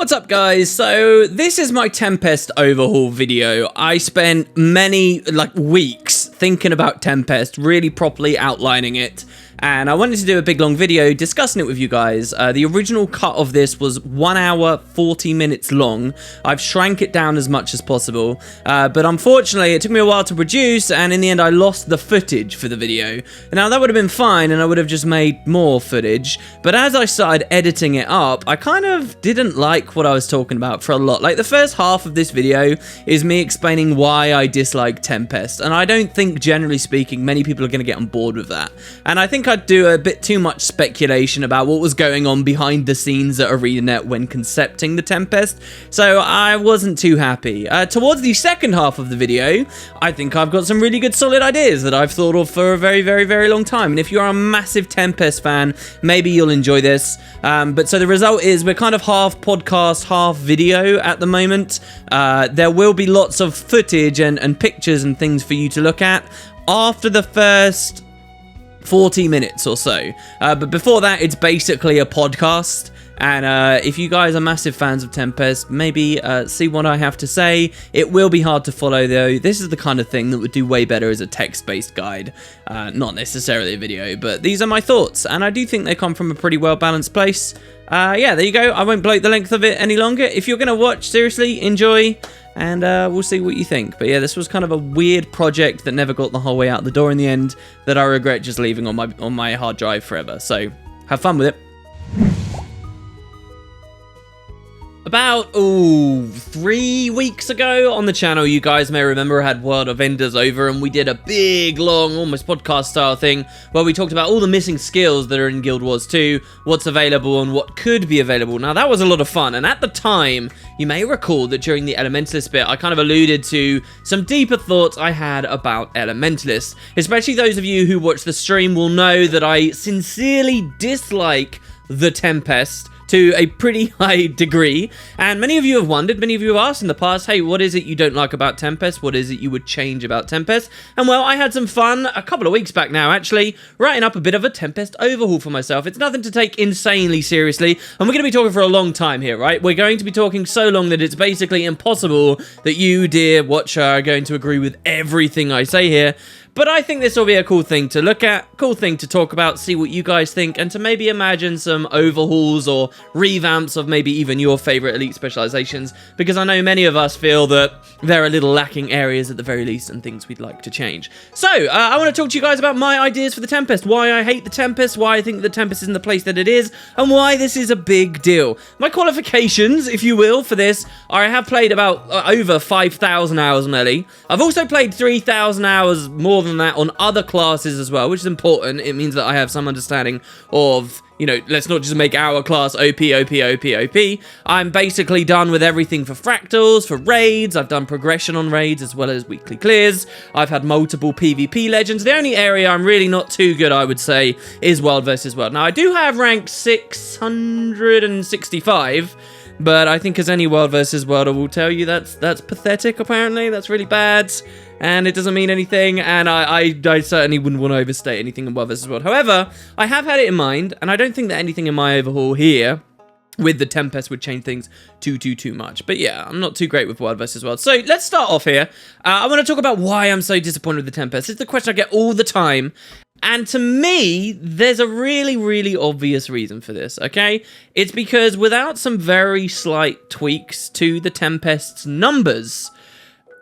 What's up guys? So this is my Tempest overhaul video. I spent many weeks thinking about Tempest, really properly outlining it. And I wanted to do a big long video discussing it with you guys. The original cut of this was 1 hour, 40 minutes long. I've shrank it down as much as possible. But unfortunately, it took me a while to produce, and in the end, I lost the footage for the video. Now, that would have been fine, and I would have just made more footage. But as I started editing it up, I kind of didn't like what I was talking about for a lot. Like, the first half of this video is me explaining why I dislike Tempest. And I don't think, generally speaking, many people are going to get on board with that. And I think I'd do a bit too much speculation about what was going on behind the scenes at ArenaNet when concepting the Tempest, so I wasn't too happy. Towards the second half of the video, I think I've got some really good solid ideas that I've thought of for a very, very, very long time, and if you're a massive Tempest fan, maybe you'll enjoy this. But so the result is we're kind of half podcast, half video at the moment. There will be lots of footage and pictures and things for you to look at after the first 40 minutes or so, but before that it's basically a podcast. And if you guys are massive fans of Tempest, maybe see what I have to say. It will be hard to follow though. This is the kind of thing that would do way better as a text-based guide, not necessarily a video, but these are my thoughts, and I do think they come from a pretty well-balanced place. Yeah, there you go. I won't bloat the length of it any longer. If you're gonna watch, seriously, enjoy, and we'll see what you think. But yeah, this was kind of a weird project that never got the whole way out the door in the end, that I regret just leaving on my hard drive forever. So have fun with it. About, 3 weeks ago on the channel, you guys may remember I had World of Enders over, and we did a big, long, almost podcast style thing where we talked about all the missing skills that are in Guild Wars 2, what's available and what could be available. Now, that was a lot of fun, and at the time, you may recall that during the Elementalist bit, I kind of alluded to some deeper thoughts I had about Elementalists. Especially those of you who watch the stream will know that I sincerely dislike the Tempest to a pretty high degree, and many of you have wondered, many of you have asked in the past, hey, what is it you don't like about Tempest? What is it you would change about Tempest? And well, I had some fun a couple of weeks back now, actually, writing up a bit of a Tempest overhaul for myself. It's nothing to take insanely seriously, and we're going to be talking for a long time here, right? We're going to be talking so long that it's basically impossible that you, dear watcher, are going to agree with everything I say here. But I think this will be a cool thing to look at, cool thing to talk about, see what you guys think, and to maybe imagine some overhauls or revamps of maybe even your favorite elite specializations, because I know many of us feel that there are little lacking areas at the very least and things we'd like to change. So, I want to talk to you guys about my ideas for the Tempest, why I hate the Tempest, why I think the Tempest is in the place that it is, and why this is a big deal. My qualifications, if you will, for this are I have played about over 5,000 hours on Ellie. I've also played 3,000 hours more than that on other classes as well, which is important. It means that I have some understanding of, you know, let's not just make our class OP, OP, OP, OP. I'm basically done with everything for fractals, for raids. I've done progression on raids as well as weekly clears. I've had multiple PvP legends. The only area I'm really not too good, I would say, is World versus World. Now, I do have rank 665, but I think as any World versus World will tell you, that's pathetic, apparently. That's really bad, and it doesn't mean anything, and I certainly wouldn't want to overstate anything in World vs. World. However, I have had it in mind, and I don't think that anything in my overhaul here with the Tempest would change things too much. But yeah, I'm not too great with World vs. World. So let's start off here. I want to talk about why I'm so disappointed with the Tempest. It's the question I get all the time. And to me, there's a really, really obvious reason for this, okay? It's because without some very slight tweaks to the Tempest's numbers,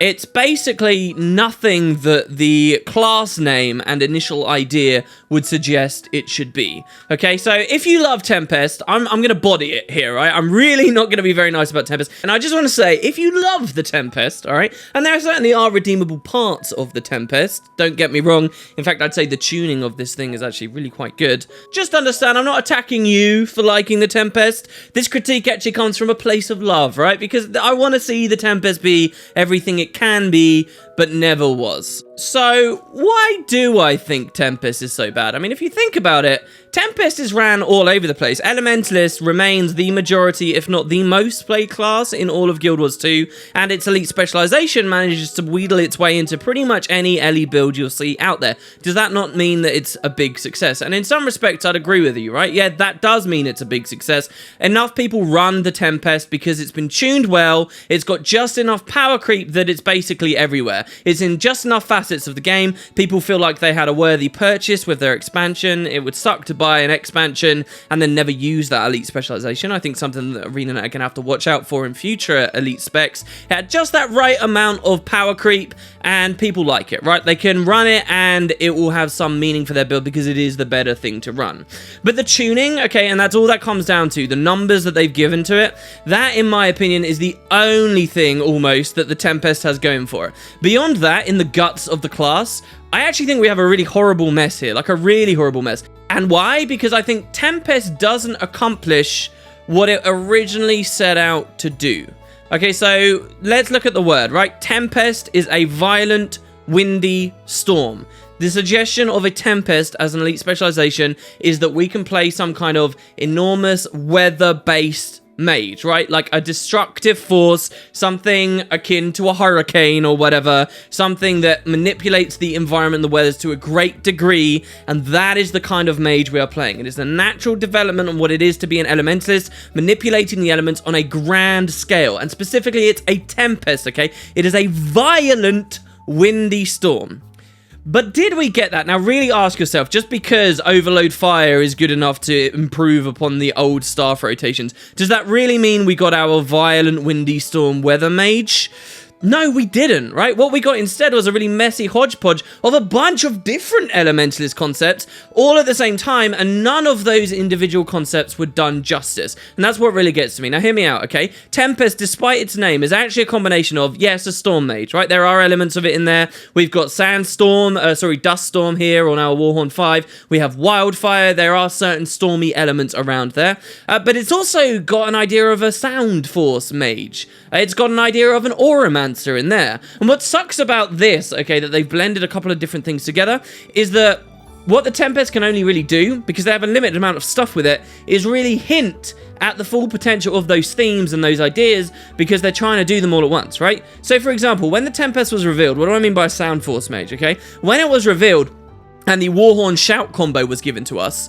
it's basically nothing that the class name and initial idea would suggest it should be. Okay, so if you love Tempest, I'm going to body it here, right? I'm really not going to be very nice about Tempest. And I just want to say, if you love the Tempest, all right, and there certainly are redeemable parts of the Tempest, don't get me wrong. In fact, I'd say the tuning of this thing is actually really quite good. Just understand, I'm not attacking you for liking the Tempest. This critique actually comes from a place of love, right? Because I want to see the Tempest be everything it can be, but never was. So, why do I think Tempest is so bad? I mean, if you think about it, Tempest is ran all over the place. Elementalist remains the majority, if not the most played class in all of Guild Wars 2, and its elite specialization manages to wheedle its way into pretty much any Ellie build you'll see out there. Does that not mean that it's a big success? And in some respects, I'd agree with you, right? Yeah, that does mean it's a big success. Enough people run the Tempest because it's been tuned well, it's got just enough power creep that it's basically everywhere. It's in just enough facets of the game. People feel like they had a worthy purchase with their expansion. It would suck to buy an expansion and then never use that elite specialization. I think something that ArenaNet are going to have to watch out for in future elite specs. It had just that right amount of power creep and people like it, right? They can run it and it will have some meaning for their build because it is the better thing to run. But the tuning, okay, and that's all that comes down to, the numbers that they've given to it, that in my opinion is the only thing almost that the Tempest has going for it. Beyond that, in the guts of the class, I actually think we have a really horrible mess here, like a really horrible mess. And why? Because I think Tempest doesn't accomplish what it originally set out to do. Okay, so let's look at the word, right? Tempest is a violent, windy storm. The suggestion of a Tempest as an elite specialization is that we can play some kind of enormous weather-based mage, right? Like a destructive force, something akin to a hurricane or whatever, something that manipulates the environment and the weather to a great degree, and that is the kind of mage we are playing. It is the natural development of what it is to be an elementalist, manipulating the elements on a grand scale, and specifically it's a Tempest, okay? It is a violent, windy storm. But did we get that? Now really ask yourself, just because Overload Fire is good enough to improve upon the old staff rotations, does that really mean we got our violent windy storm weather mage? No, we didn't, right? What we got instead was a really messy hodgepodge of a bunch of different elementalist concepts all at the same time, and none of those individual concepts were done justice. And that's what really gets to me. Now, hear me out, okay? Tempest, despite its name, is actually a combination of, yes, a storm mage, right? There are elements of it in there. We've got Dust Storm here on our Warhorn 5. We have Wildfire. There are certain stormy elements around there. But it's also got an idea of a Sound Force mage. It's got an idea of an Auramancer in there. And what sucks about this, okay, that they've blended a couple of different things together, is that what the Tempest can only really do, because they have a limited amount of stuff with it, is really hint at the full potential of those themes and those ideas, because they're trying to do them all at once, right? So, for example, when the Tempest was revealed, what do I mean by Sound Force Mage, okay? When it was revealed, and the Warhorn Shout combo was given to us,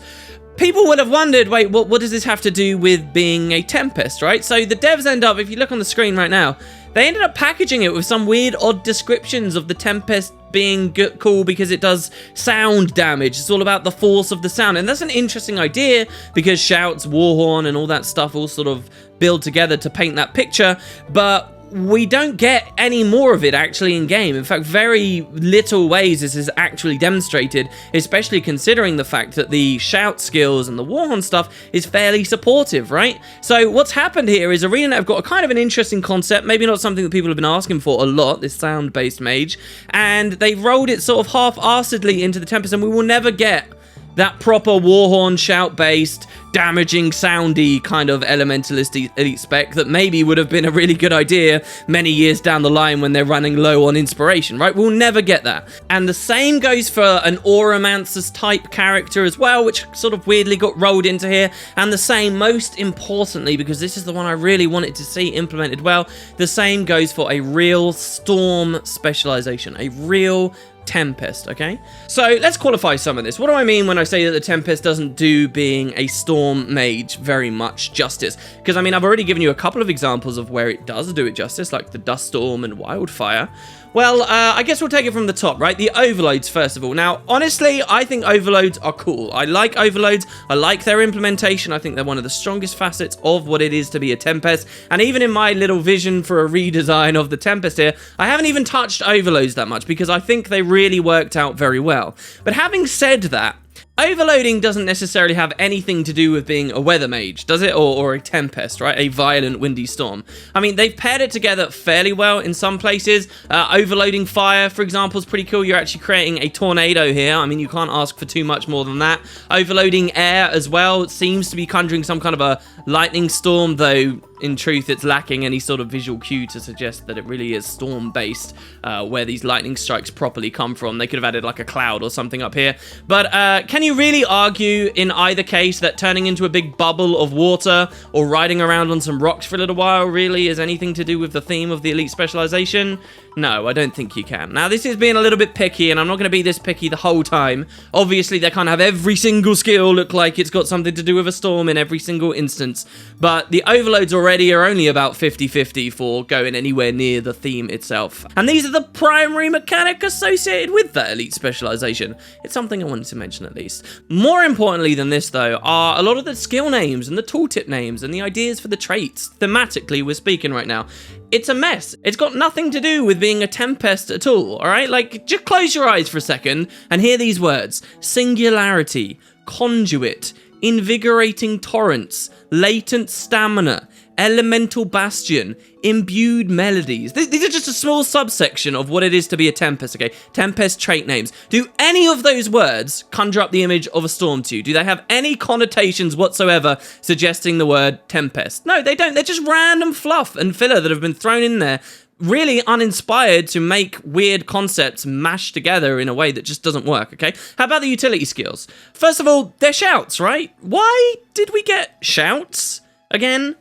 people would have wondered, wait, what does this have to do with being a Tempest, right? So the devs end up, if you look on the screen right now, they ended up packaging it with some weird, odd descriptions of the Tempest being cool because it does sound damage. It's all about the force of the sound. And that's an interesting idea because shouts, Warhorn, and all that stuff all sort of build together to paint that picture. But we don't get any more of it actually in game. In fact, very little ways this is actually demonstrated, especially considering the fact that the shout skills and the Warhorn stuff is fairly supportive, right? So what's happened here is ArenaNet have got a kind of an interesting concept, maybe not something that people have been asking for a lot, this sound-based mage, and they rolled it sort of half-assedly into the Tempest, and we will never get that proper Warhorn shout-based, damaging, soundy kind of elementalist elite spec that maybe would have been a really good idea many years down the line when they're running low on inspiration, right? We'll never get that. And the same goes for an Auramancer's type character as well, which sort of weirdly got rolled into here. And the same, most importantly, because this is the one I really wanted to see implemented well, the same goes for a real storm specialization, a real Tempest, okay? So let's qualify some of this. What do I mean when I say that the Tempest doesn't do being a storm mage very much justice? Because I mean, I've already given you a couple of examples of where it does do it justice, like the Dust Storm and Wildfire. Well, I guess we'll take it from the top, right? The overloads, first of all. Now, honestly, I think overloads are cool. I like overloads. I like their implementation. I think they're one of the strongest facets of what it is to be a Tempest. And even in my little vision for a redesign of the Tempest here, I haven't even touched overloads that much because I think they really worked out very well. But having said that, Overloading doesn't necessarily have anything to do with being a weather mage, does it? Or a Tempest, right? A violent windy storm. I mean, they've paired it together fairly well in some places. Overloading fire, for example, is pretty cool. You're actually creating a tornado here. I mean, you can't ask for too much more than that. Overloading air as well. It seems to be conjuring some kind of a lightning storm, though in truth it's lacking any sort of visual cue to suggest that it really is storm based, where these lightning strikes properly come from. They could have added like a cloud or something up here. But can you really argue in either case that turning into a big bubble of water or riding around on some rocks for a little while really is anything to do with the theme of the elite specialization? No, I don't think you can. Now, this is being a little bit picky, and I'm not going to be this picky the whole time. Obviously, they can't have every single skill look like it's got something to do with a storm in every single instance, but the overloads already are only about 50-50 for going anywhere near the theme itself. And these are the primary mechanic associated with that elite specialization. It's something I wanted to mention at least. More importantly than this, though, are a lot of the skill names and the tooltip names and the ideas for the traits. Thematically, we're speaking right now. It's a mess. It's got nothing to do with being a Tempest at all, alright? Like, just close your eyes for a second and hear these words. Singularity, conduit, invigorating torrents, latent stamina, elemental bastion, imbued melodies. These are just a small subsection of what it is to be a Tempest, okay? Tempest trait names. Do any of those words conjure up the image of a storm to you? Do they have any connotations whatsoever suggesting the word Tempest? No, they don't. They're just random fluff and filler that have been thrown in there, really uninspired to make weird concepts mashed together in a way that just doesn't work, okay? How about the utility skills? First of all, they're shouts, right? Why did we get shouts again?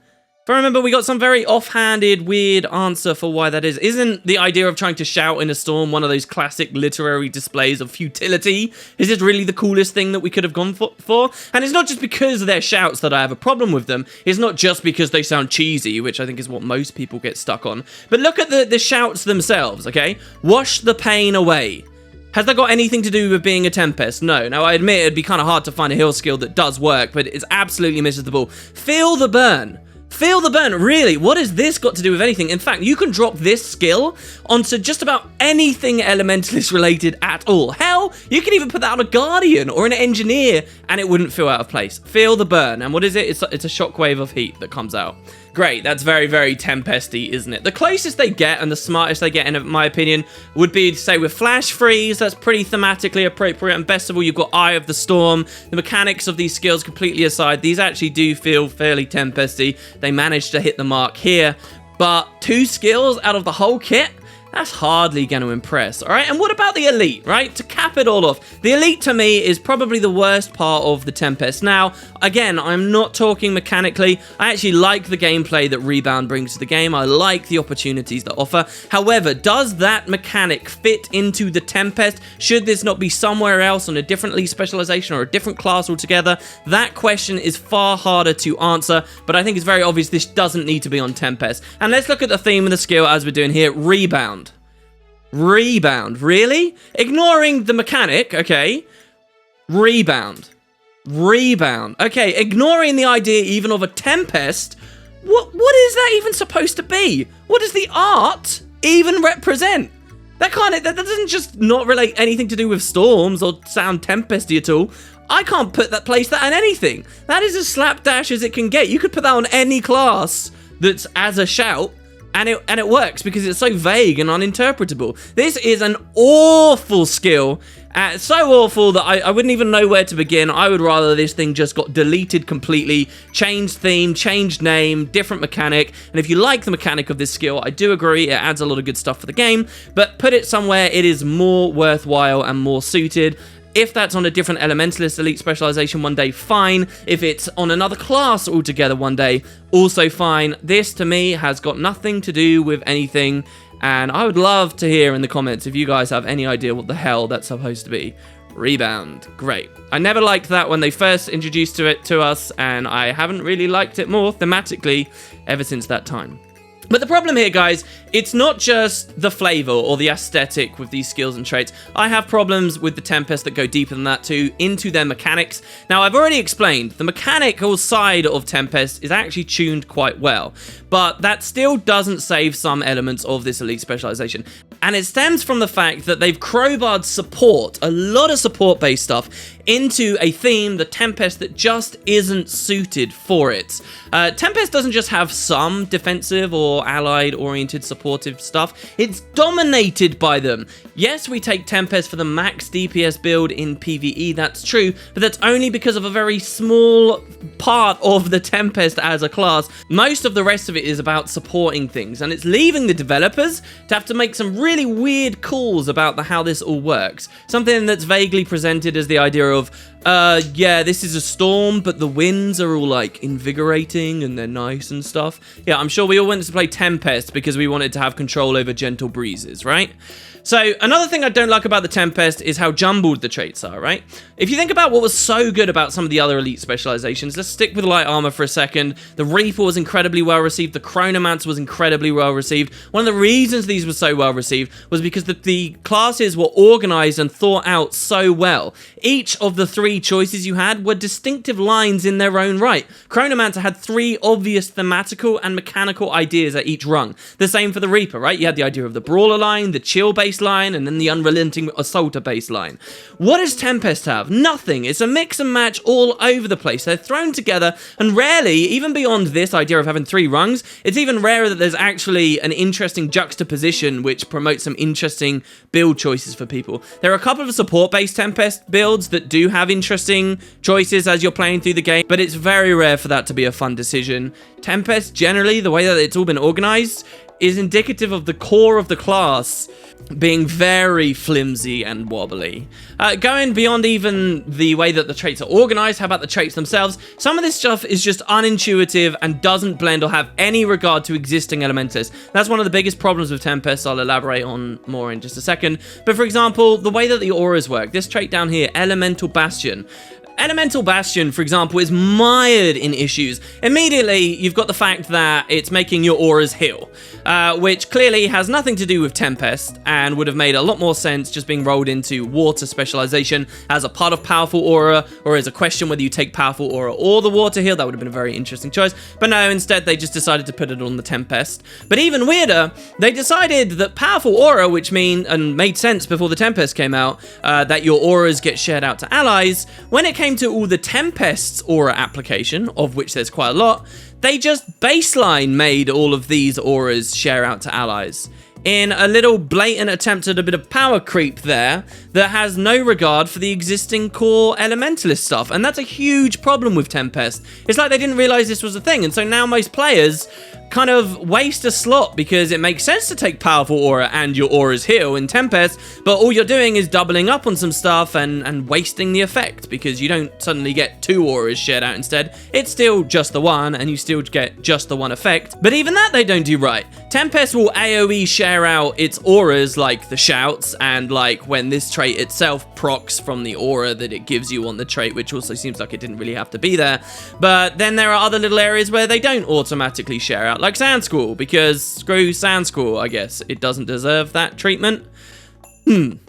If I remember, we got some very offhanded, weird answer for why that is. Isn't the idea of trying to shout in a storm one of those classic literary displays of futility? Is it really the coolest thing that we could have gone for? And it's not just because they're shouts that I have a problem with them. It's not just because they sound cheesy, which I think is what most people get stuck on. But look at the shouts themselves, okay? Wash the pain away. Has that got anything to do with being a Tempest? No. Now, I admit it'd be kind of hard to find a heal skill that does work, but it absolutely misses the ball. Feel the burn. Feel the burn, really? What has this got to do with anything? In fact, you can drop this skill onto just about anything elementalist related at all. Hell, you can even put that on a guardian or an engineer and it wouldn't feel out of place. Feel the burn. And what is it? It's a shockwave of heat that comes out. Great, that's very, very Tempesty, isn't it? The closest they get and the smartest they get, in my opinion, would be to say with Flash Freeze. That's pretty thematically appropriate. And best of all, you've got Eye of the Storm. The mechanics of these skills completely aside, these actually do feel fairly Tempesty. They managed to hit the mark here. But 2 skills out of the whole kit? That's hardly going to impress, all right? And what about the Elite, right? To cap it all off, the Elite to me is probably the worst part of the Tempest. Now, again, I'm not talking mechanically. I actually like the gameplay that Rebound brings to the game. I like the opportunities that offer. However, does that mechanic fit into the Tempest? Should this not be somewhere else on a different elite specialization or a different class altogether? That question is far harder to answer, but I think it's very obvious this doesn't need to be on Tempest. And let's look at the theme of the skill as we're doing here, Rebound. Rebound, really? Ignoring the mechanic, okay. Rebound. Okay, ignoring the idea even of a Tempest, what is that even supposed to be? What does the art even represent? That doesn't just not relate anything to do with storms or sound Tempesty at all. I can't place that on anything. That is as slapdash as it can get. You could put that on any class that's as a shout, and it works because it's so vague and uninterpretable. This is an awful skill. So awful that I wouldn't even know where to begin. I would rather this thing just got deleted completely, changed theme, changed name, different mechanic. And if you like the mechanic of this skill, I do agree, it adds a lot of good stuff for the game, but put it somewhere it is more worthwhile and more suited. If that's on a different Elementalist Elite specialization one day, fine. If it's on another class altogether one day, also fine. This, to me, has got nothing to do with anything, and I would love to hear in the comments if you guys have any idea what the hell that's supposed to be. Rebound. Great. I never liked that when they first introduced it to us, and I haven't really liked it more thematically ever since that time. But the problem here, guys, it's not just the flavor or the aesthetic with these skills and traits. I have problems with the Tempest that go deeper than that too, into their mechanics. Now, I've already explained, the mechanical side of Tempest is actually tuned quite well, but that still doesn't save some elements of this elite specialization. And it stems from the fact that they've crowbarred support, a lot of support-based stuff, into a theme, the Tempest, that just isn't suited for it. Tempest doesn't just have some defensive or allied-oriented supportive stuff, it's dominated by them. Yes, we take Tempest for the max DPS build in PvE, that's true, but that's only because of a very small part of the Tempest as a class. Most of the rest of it is about supporting things, and it's leaving the developers to have to make some really weird calls about how this all works. Something that's vaguely presented as the idea of, yeah, this is a storm, but the winds are all, like, invigorating and they're nice and stuff. Yeah, I'm sure we all wanted to play Tempest because we wanted to have control over gentle breezes, right? So, another thing I don't like about the Tempest is how jumbled the traits are, right? If you think about what was so good about some of the other elite specializations, let's stick with light armor for a second. The Reaper was incredibly well received. The Chronomancer was incredibly well received. One of the reasons these were so well received was because the classes were organized and thought out so well. Each of the 3 choices you had were distinctive lines in their own right. Chronomancer had 3 obvious thematical and mechanical ideas at each rung. The same for the Reaper, right? You had the idea of the Brawler line, the Chill baseline, and then the Unrelenting Assaulter baseline. What does Tempest have? Nothing. It's a mix and match all over the place. They're thrown together, and rarely, even beyond this idea of having 3 rungs, it's even rarer that there's actually an interesting juxtaposition which promotes some interesting build choices for people. There are a couple of support-based Tempest builds that do have interesting choices as you're playing through the game, but it's very rare for that to be a fun decision. Tempest, generally, the way that it's all been organized, is indicative of the core of the class being very flimsy and wobbly. Going beyond even the way that the traits are organized, how about the traits themselves? Some of this stuff is just unintuitive and doesn't blend or have any regard to existing elementalists. That's one of the biggest problems with Tempest. I'll elaborate on more in just a second. But for example, the way that the auras work, this trait down here, Elemental Bastion. Elemental Bastion, for example, is mired in issues. Immediately, you've got the fact that it's making your auras heal, which clearly has nothing to do with Tempest, and would have made a lot more sense just being rolled into water specialization as a part of Powerful Aura, or as a question whether you take Powerful Aura or the Water Heal. That would have been a very interesting choice, but no, instead they just decided to put it on the Tempest. But even weirder, they decided that Powerful Aura, which made sense before the Tempest came out, that your auras get shared out to allies, when it came to all the Tempest's aura application, of which there's quite a lot, they just baseline made all of these auras share out to allies. In a little blatant attempt at a bit of power creep there that has no regard for the existing core elementalist stuff. And that's a huge problem with Tempest. It's like they didn't realize this was a thing, and so now most players kind of waste a slot because it makes sense to take Powerful Aura and your auras heal in Tempest, but all you're doing is doubling up on some stuff and wasting the effect because you don't suddenly get 2 auras shared out instead. It's still just the one, and you still get just the one effect, but even that they don't do right. Tempest will AoE share out its auras like the shouts, and like when this trait itself procs from the aura that it gives you on the trait, which also seems like it didn't really have to be there. But then there are other little areas where they don't automatically share out, like Sand School, because screw Sand School, I guess. It doesn't deserve that treatment. And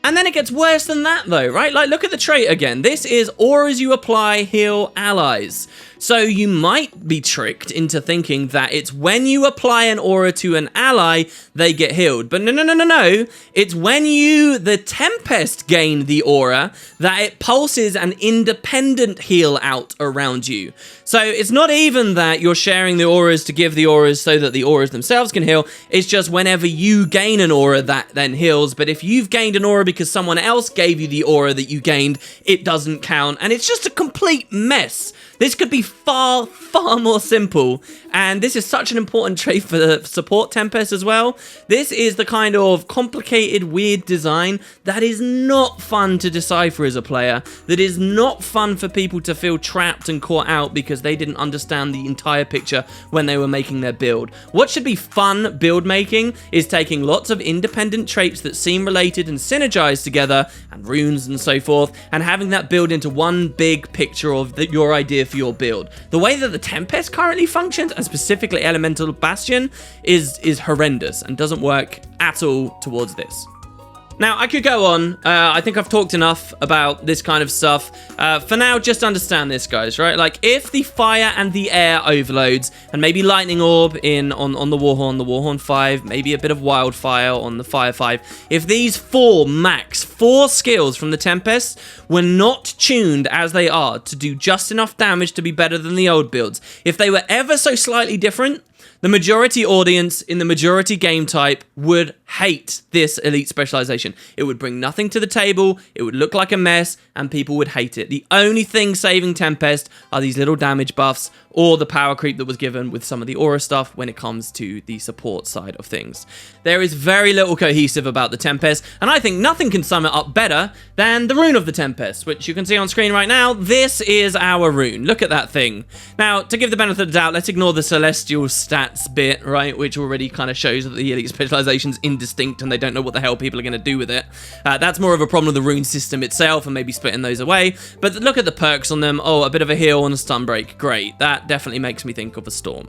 then it gets worse than that though, right? Like, look at the trait again. This is auras you apply heal allies. So you might be tricked into thinking that it's when you apply an aura to an ally, they get healed. But no. It's when you, the Tempest, gain the aura, that it pulses an independent heal out around you. So it's not even that you're sharing the auras to give the auras so that the auras themselves can heal. It's just whenever you gain an aura, that then heals. But if you've gained an aura because someone else gave you the aura that you gained, it doesn't count. And it's just a complete mess. This could be far, far more simple, and this is such an important trait for the support Tempest as well. This is the kind of complicated, weird design that is not fun to decipher as a player, that is not fun for people to feel trapped and caught out because they didn't understand the entire picture when they were making their build. What should be fun build making is taking lots of independent traits that seem related and synergized together, and runes and so forth, and having that build into one big picture of your idea for your build. The way that the Tempest currently functions, and specifically Elemental Bastion, is horrendous and doesn't work at all towards this. Now, I could go on. I think I've talked enough about this kind of stuff. For now, just understand this, guys, right? Like, if the fire and the air overloads, and maybe lightning orb on the Warhorn 5, maybe a bit of wildfire on the Fire 5, if these max four skills from the Tempest were not tuned as they are to do just enough damage to be better than the old builds, if they were ever so slightly different, the majority audience in the majority game type would hate this elite specialization. It would bring nothing to the table, it would look like a mess, and people would hate it. The only thing saving Tempest are these little damage buffs or the power creep that was given with some of the aura stuff when it comes to the support side of things. There is very little cohesive about the Tempest, and I think nothing can sum it up better than the rune of the Tempest, which you can see on screen right now. This is our rune. Look at that thing. Now, to give the benefit of the doubt, let's ignore the celestial stats bit, right, which already kind of shows that the elite specialization's indistinct and they don't know what the hell people are going to do with it. That's more of a problem with the rune system itself and maybe splitting those away. But look at the perks on them. Oh, a bit of a heal and a stun break. Great. That definitely makes me think of a storm.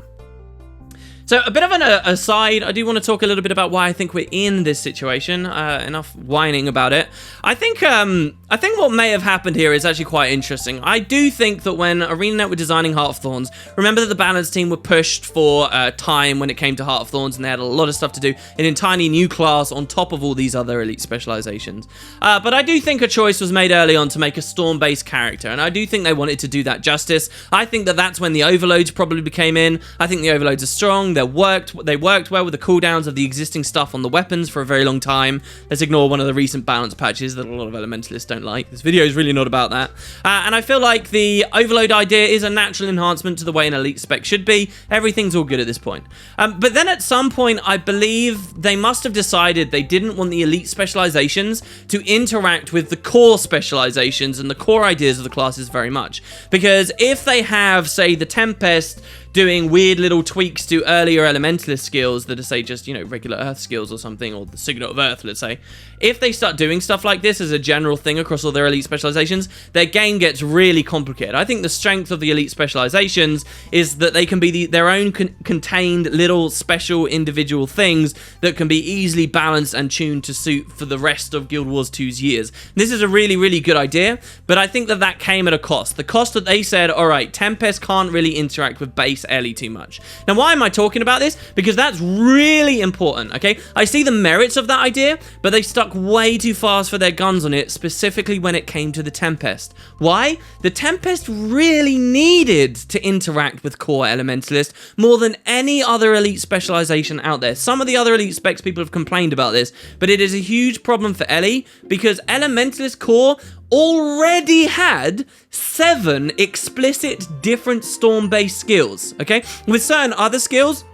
So, a bit of an aside, I do want to talk a little bit about why I think we're in this situation. Enough whining about it. I think what may have happened here is actually quite interesting. I do think that when ArenaNet were designing Heart of Thorns, remember that the balance team were pushed for time when it came to Heart of Thorns, and they had a lot of stuff to do, an entirely new class on top of all these other elite specializations. But I do think a choice was made early on to make a storm-based character, and I do think they wanted to do that justice. I think that that's when the overloads probably came in. I think the overloads are strong. They worked well with the cooldowns of the existing stuff on the weapons for a very long time. Let's ignore one of the recent balance patches that a lot of elementalists don't like. This video is really not about that. And I feel like the overload idea is a natural enhancement to the way an elite spec should be. Everything's all good at this point. But then at some point, I believe they must have decided they didn't want the elite specializations to interact with the core specializations and the core ideas of the classes very much. Because if they have, say, the Tempest doing weird little tweaks to earlier elementalist skills that are, say, just, you know, regular Earth skills or something, or the Signet of Earth, let's say. If they start doing stuff like this as a general thing across all their elite specializations, their game gets really complicated. I think the strength of the elite specializations is that they can be their own contained little special individual things that can be easily balanced and tuned to suit for the rest of Guild Wars 2's years. This is a really, really good idea, but I think that came at a cost. The cost that they said, all right, Tempest can't really interact with base Ellie too much. Now, why am I talking about this? Because that's really important, okay? I see the merits of that idea, but they stuck way too fast for their guns on it, specifically when it came to the Tempest. Why? The Tempest really needed to interact with core Elementalist more than any other elite specialization out there. Some of the other elite specs people have complained about this, but it is a huge problem for Ellie because Elementalist core already had 7 explicit different storm-based skills, okay? With certain other skills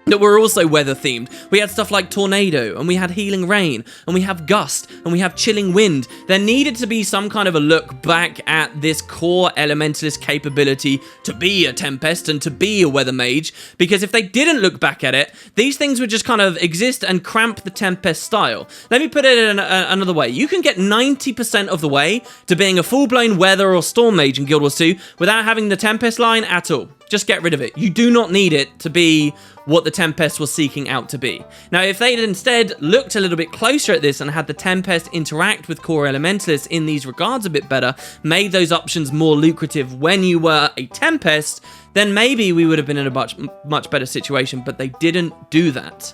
that were also weather themed. We had stuff like tornado, and we had healing rain, and we have gust, and we have chilling wind. There needed to be some kind of a look back at this core elementalist capability to be a Tempest and to be a weather mage, because if they didn't look back at it, these things would just kind of exist and cramp the Tempest style. Let me put it in another way. You can get 90% of the way to being a full-blown weather or storm mage in Guild Wars 2 without having the Tempest line at all. Just get rid of it. You do not need it to be what the Tempest was seeking out to be. Now, if they'd instead looked a little bit closer at this and had the Tempest interact with core elementalists in these regards a bit better, made those options more lucrative when you were a Tempest, then maybe we would have been in a much better situation, but they didn't do that.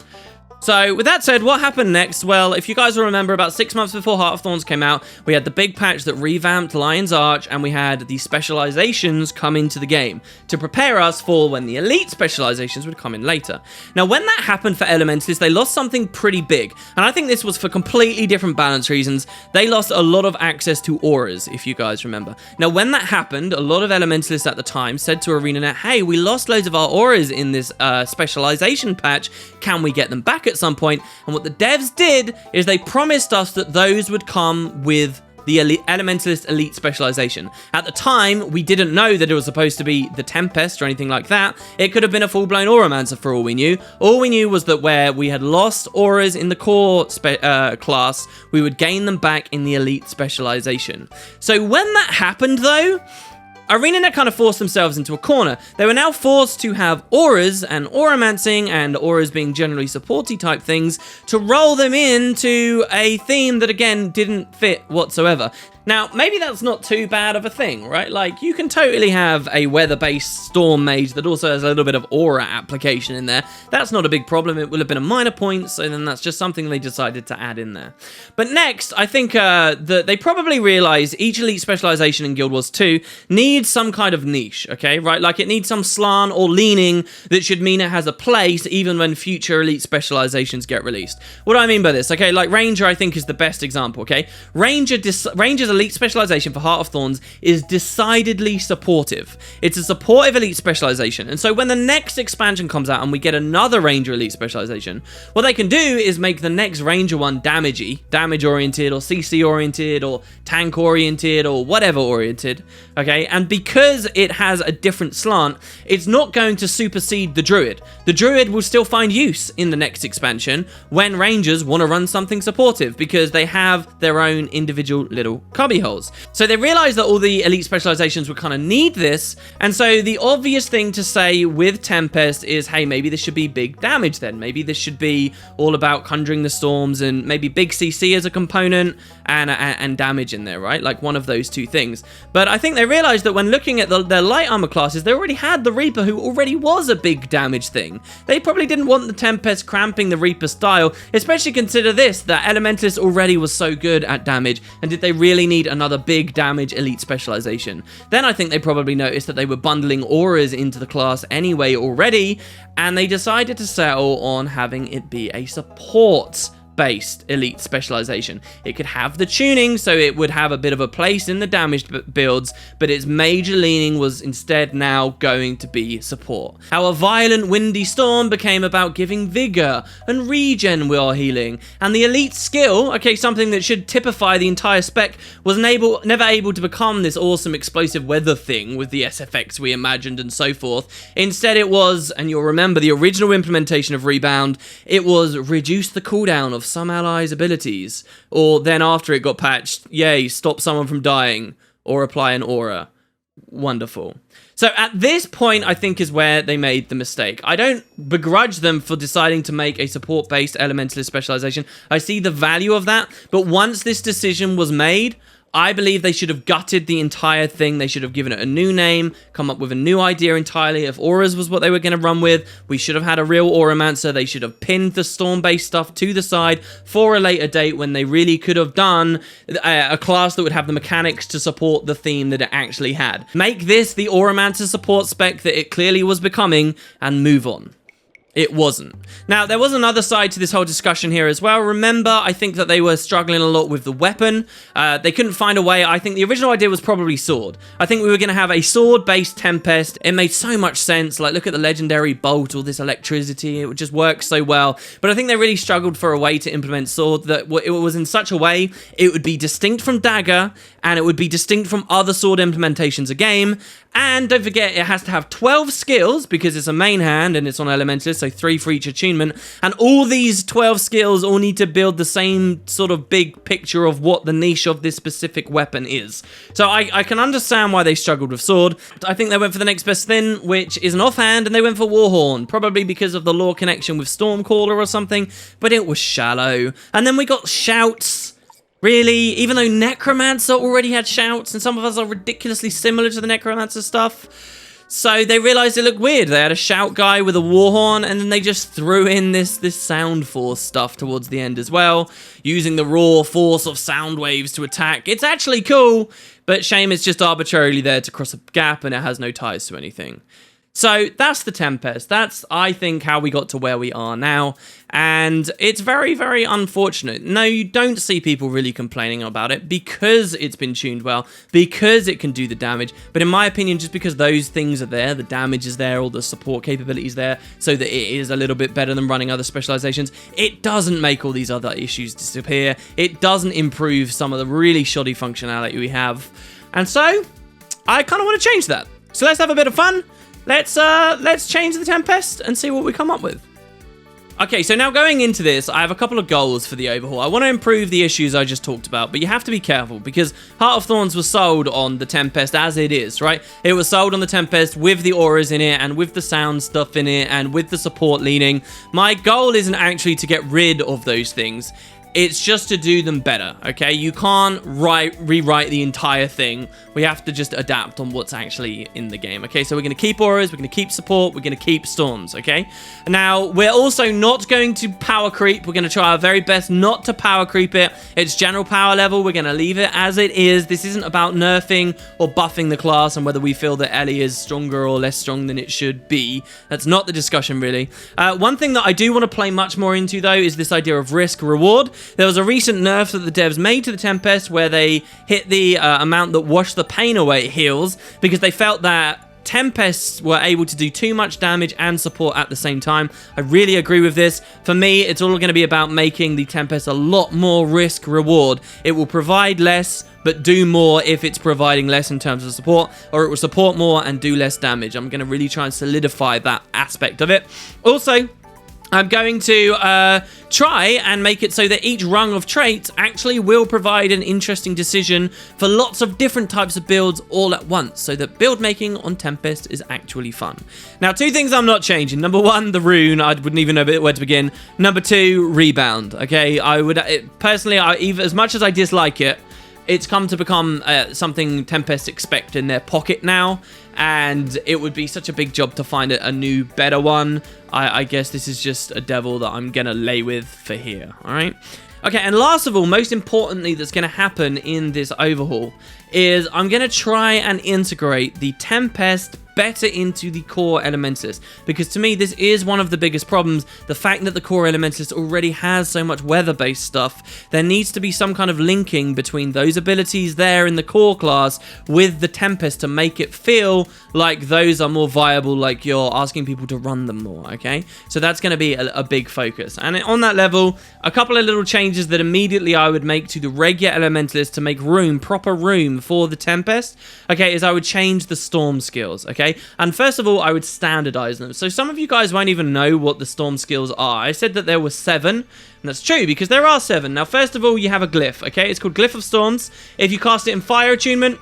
So, with that said, what happened next? Well, if you guys will remember, about 6 months before Heart of Thorns came out, we had the big patch that revamped Lion's Arch, and we had the specializations come into the game to prepare us for when the elite specializations would come in later. Now, when that happened for Elementalists, they lost something pretty big, and I think this was for completely different balance reasons. They lost a lot of access to auras, if you guys remember. Now, when that happened, a lot of Elementalists at the time said to ArenaNet, hey, we lost loads of our auras in this specialization patch. Can we get them back at some point? And what the devs did is they promised us that those would come with the Elementalist Elite Specialization. At the time, we didn't know that it was supposed to be the Tempest or anything like that. It could have been a full-blown Auramancer for all we knew. All we knew was that where we had lost auras in the core class, we would gain them back in the Elite Specialization. So when that happened, though, ArenaNet kind of forced themselves into a corner. They were now forced to have auras and auramancing, and auras being generally supporty type things, to roll them into a theme that, again, didn't fit whatsoever. Now, maybe that's not too bad of a thing, right? Like, you can totally have a weather-based storm mage that also has a little bit of aura application in there. That's not a big problem. It would have been a minor point, so then that's just something they decided to add in there. But next, I think that they probably realize each elite specialization in Guild Wars 2 needs some kind of niche, okay? Right? Like, it needs some slant or leaning that should mean it has a place even when future elite specializations get released. What do I mean by this? Okay, like Ranger, I think, is the best example, okay? Ranger's elite specialization for Heart of Thorns is decidedly supportive. It's a supportive elite specialization, and so when the next expansion comes out and we get another Ranger elite specialization, what they can do is make the next Ranger one damage oriented, or CC oriented, or tank oriented, or whatever oriented, okay? And because it has a different slant, it's not going to supersede the Druid. The Druid will still find use in the next expansion when Rangers want to run something supportive, because they have their own individual little cubby holes. So they realized that all the elite specializations would kind of need this, and so the obvious thing to say with Tempest is, hey, maybe this should be big damage then. Maybe this should be all about conjuring the storms, and maybe big CC as a component, and damage in there, right? Like one of those two things. But I think they realized that when looking at their light armor classes, they already had the Reaper, who already was a big damage thing. They probably didn't want the Tempest cramping the Reaper style, especially consider this, that Elementalist already was so good at damage, and did they really need another big damage elite specialization? Then I think they probably noticed that they were bundling auras into the class anyway already, and they decided to settle on having it be a support based elite specialization. It could have the tuning, so it would have a bit of a place in the damaged builds, but its major leaning was instead now going to be support. How a violent windy storm became about giving vigor and regen while healing, and the elite skill, okay, something that should typify the entire spec, was never able to become this awesome explosive weather thing with the SFX we imagined and so forth. Instead it was, and you'll remember the original implementation of Rebound, it was reduce the cooldown of some allies' abilities, or then after it got patched, yay, stop someone from dying, or apply an aura. Wonderful. So at this point, I think is where they made the mistake. I don't begrudge them for deciding to make a support-based elementalist specialization. I see the value of that, but once this decision was made, I believe they should have gutted the entire thing. They should have given it a new name, come up with a new idea entirely. If auras was what they were going to run with, we should have had a real auramancer. They should have pinned the storm-based stuff to the side for a later date when they really could have done a class that would have the mechanics to support the theme that it actually had. Make this the auramancer support spec that it clearly was becoming, and move on. It wasn't. Now, there was another side to this whole discussion here as well. Remember, I think that they were struggling a lot with the weapon. They couldn't find a way. I think the original idea was probably sword. I think we were going to have a sword-based Tempest. It made so much sense. Like, look at the legendary bolt, all this electricity. It would just work so well. But I think they really struggled for a way to implement sword that it was in such a way it would be distinct from dagger, and it would be distinct from other sword implementations of game. And don't forget, it has to have 12 skills because it's a main hand and it's on Elementalist, so 3 for each attunement. And all these 12 skills all need to build the same sort of big picture of what the niche of this specific weapon is. So I can understand why they struggled with sword. I think they went for the next best thing, which is an offhand, and they went for Warhorn, probably because of the lore connection with Stormcaller or something, but it was shallow. And then we got Shouts. Really? Even though Necromancer already had shouts, and some of us are ridiculously similar to the Necromancer stuff. So they realized it looked weird. They had a shout guy with a warhorn, and then they just threw in this sound force stuff towards the end as well, using the raw force of sound waves to attack. It's actually cool, but shame it's just arbitrarily there to cross a gap, and it has no ties to anything. So that's the Tempest. That's, I think, how we got to where we are now. And it's very, very unfortunate. No, you don't see people really complaining about it because it's been tuned well, because it can do the damage. But in my opinion, just because those things are there, the damage is there, all the support capabilities there, so that it is a little bit better than running other specializations, it doesn't make all these other issues disappear. It doesn't improve some of the really shoddy functionality we have. And so, I kind of want to change that. So let's have a bit of fun. Let's change the Tempest and see what we come up with. Okay, so now going into this, I have a couple of goals for the overhaul. I want to improve the issues I just talked about, but you have to be careful because Heart of Thorns was sold on the Tempest as it is, right? It was sold on the Tempest with the auras in it and with the sound stuff in it and with the support leaning. My goal isn't actually to get rid of those things. It's just to do them better, okay? You can't rewrite the entire thing. We have to just adapt on what's actually in the game, okay? So we're going to keep auras, we're going to keep support, we're going to keep storms, okay? Now, we're also not going to power creep. We're going to try our very best not to power creep it. It's general power level. We're going to leave it as it is. This isn't about nerfing or buffing the class and whether we feel that Ellie is stronger or less strong than it should be. That's not the discussion, really. One thing that I do want to play much more into, though, is this idea of risk-reward. There was a recent nerf that the devs made to the Tempest where they hit the amount that wash the pain away heals because they felt that Tempests were able to do too much damage and support at the same time. I really agree with this. For me, it's all going to be about making the Tempest a lot more risk-reward. It will provide less, but do more if it's providing less in terms of support, or it will support more and do less damage. I'm going to really try and solidify that aspect of it. Also, I'm going to try and make it so that each rung of traits actually will provide an interesting decision for lots of different types of builds all at once, so that build making on Tempest is actually fun. Now, two things I'm not changing. Number one, the rune. I wouldn't even know where to begin. Number two, rebound. Okay, I would personally, even as much as I dislike it, it's come to become something Tempest expect in their pocket now, and it would be such a big job to find a new, better one. I guess this is just a devil that I'm going to lay with for here, all right? Okay, and last of all, most importantly that's going to happen in this overhaul is I'm going to try and integrate the Tempest better into the core Elementalist, because to me this is one of the biggest problems. The fact that the core Elementalist already has so much weather-based stuff, there needs to be some kind of linking between those abilities there in the core class with the Tempest to make it feel like those are more viable, like you're asking people to run them more, okay? So that's going to be a big focus. And on that level, a couple of little changes that immediately I would make to the regular Elementalist to make room, proper room for the Tempest, okay, is I would change the storm skills, okay? And first of all, I would standardize them. So some of you guys won't even know what the storm skills are. I said that there were 7, and that's true because there are 7. Now, first of all, you have a glyph, okay? It's called Glyph of Storms. If you cast it in fire attunement,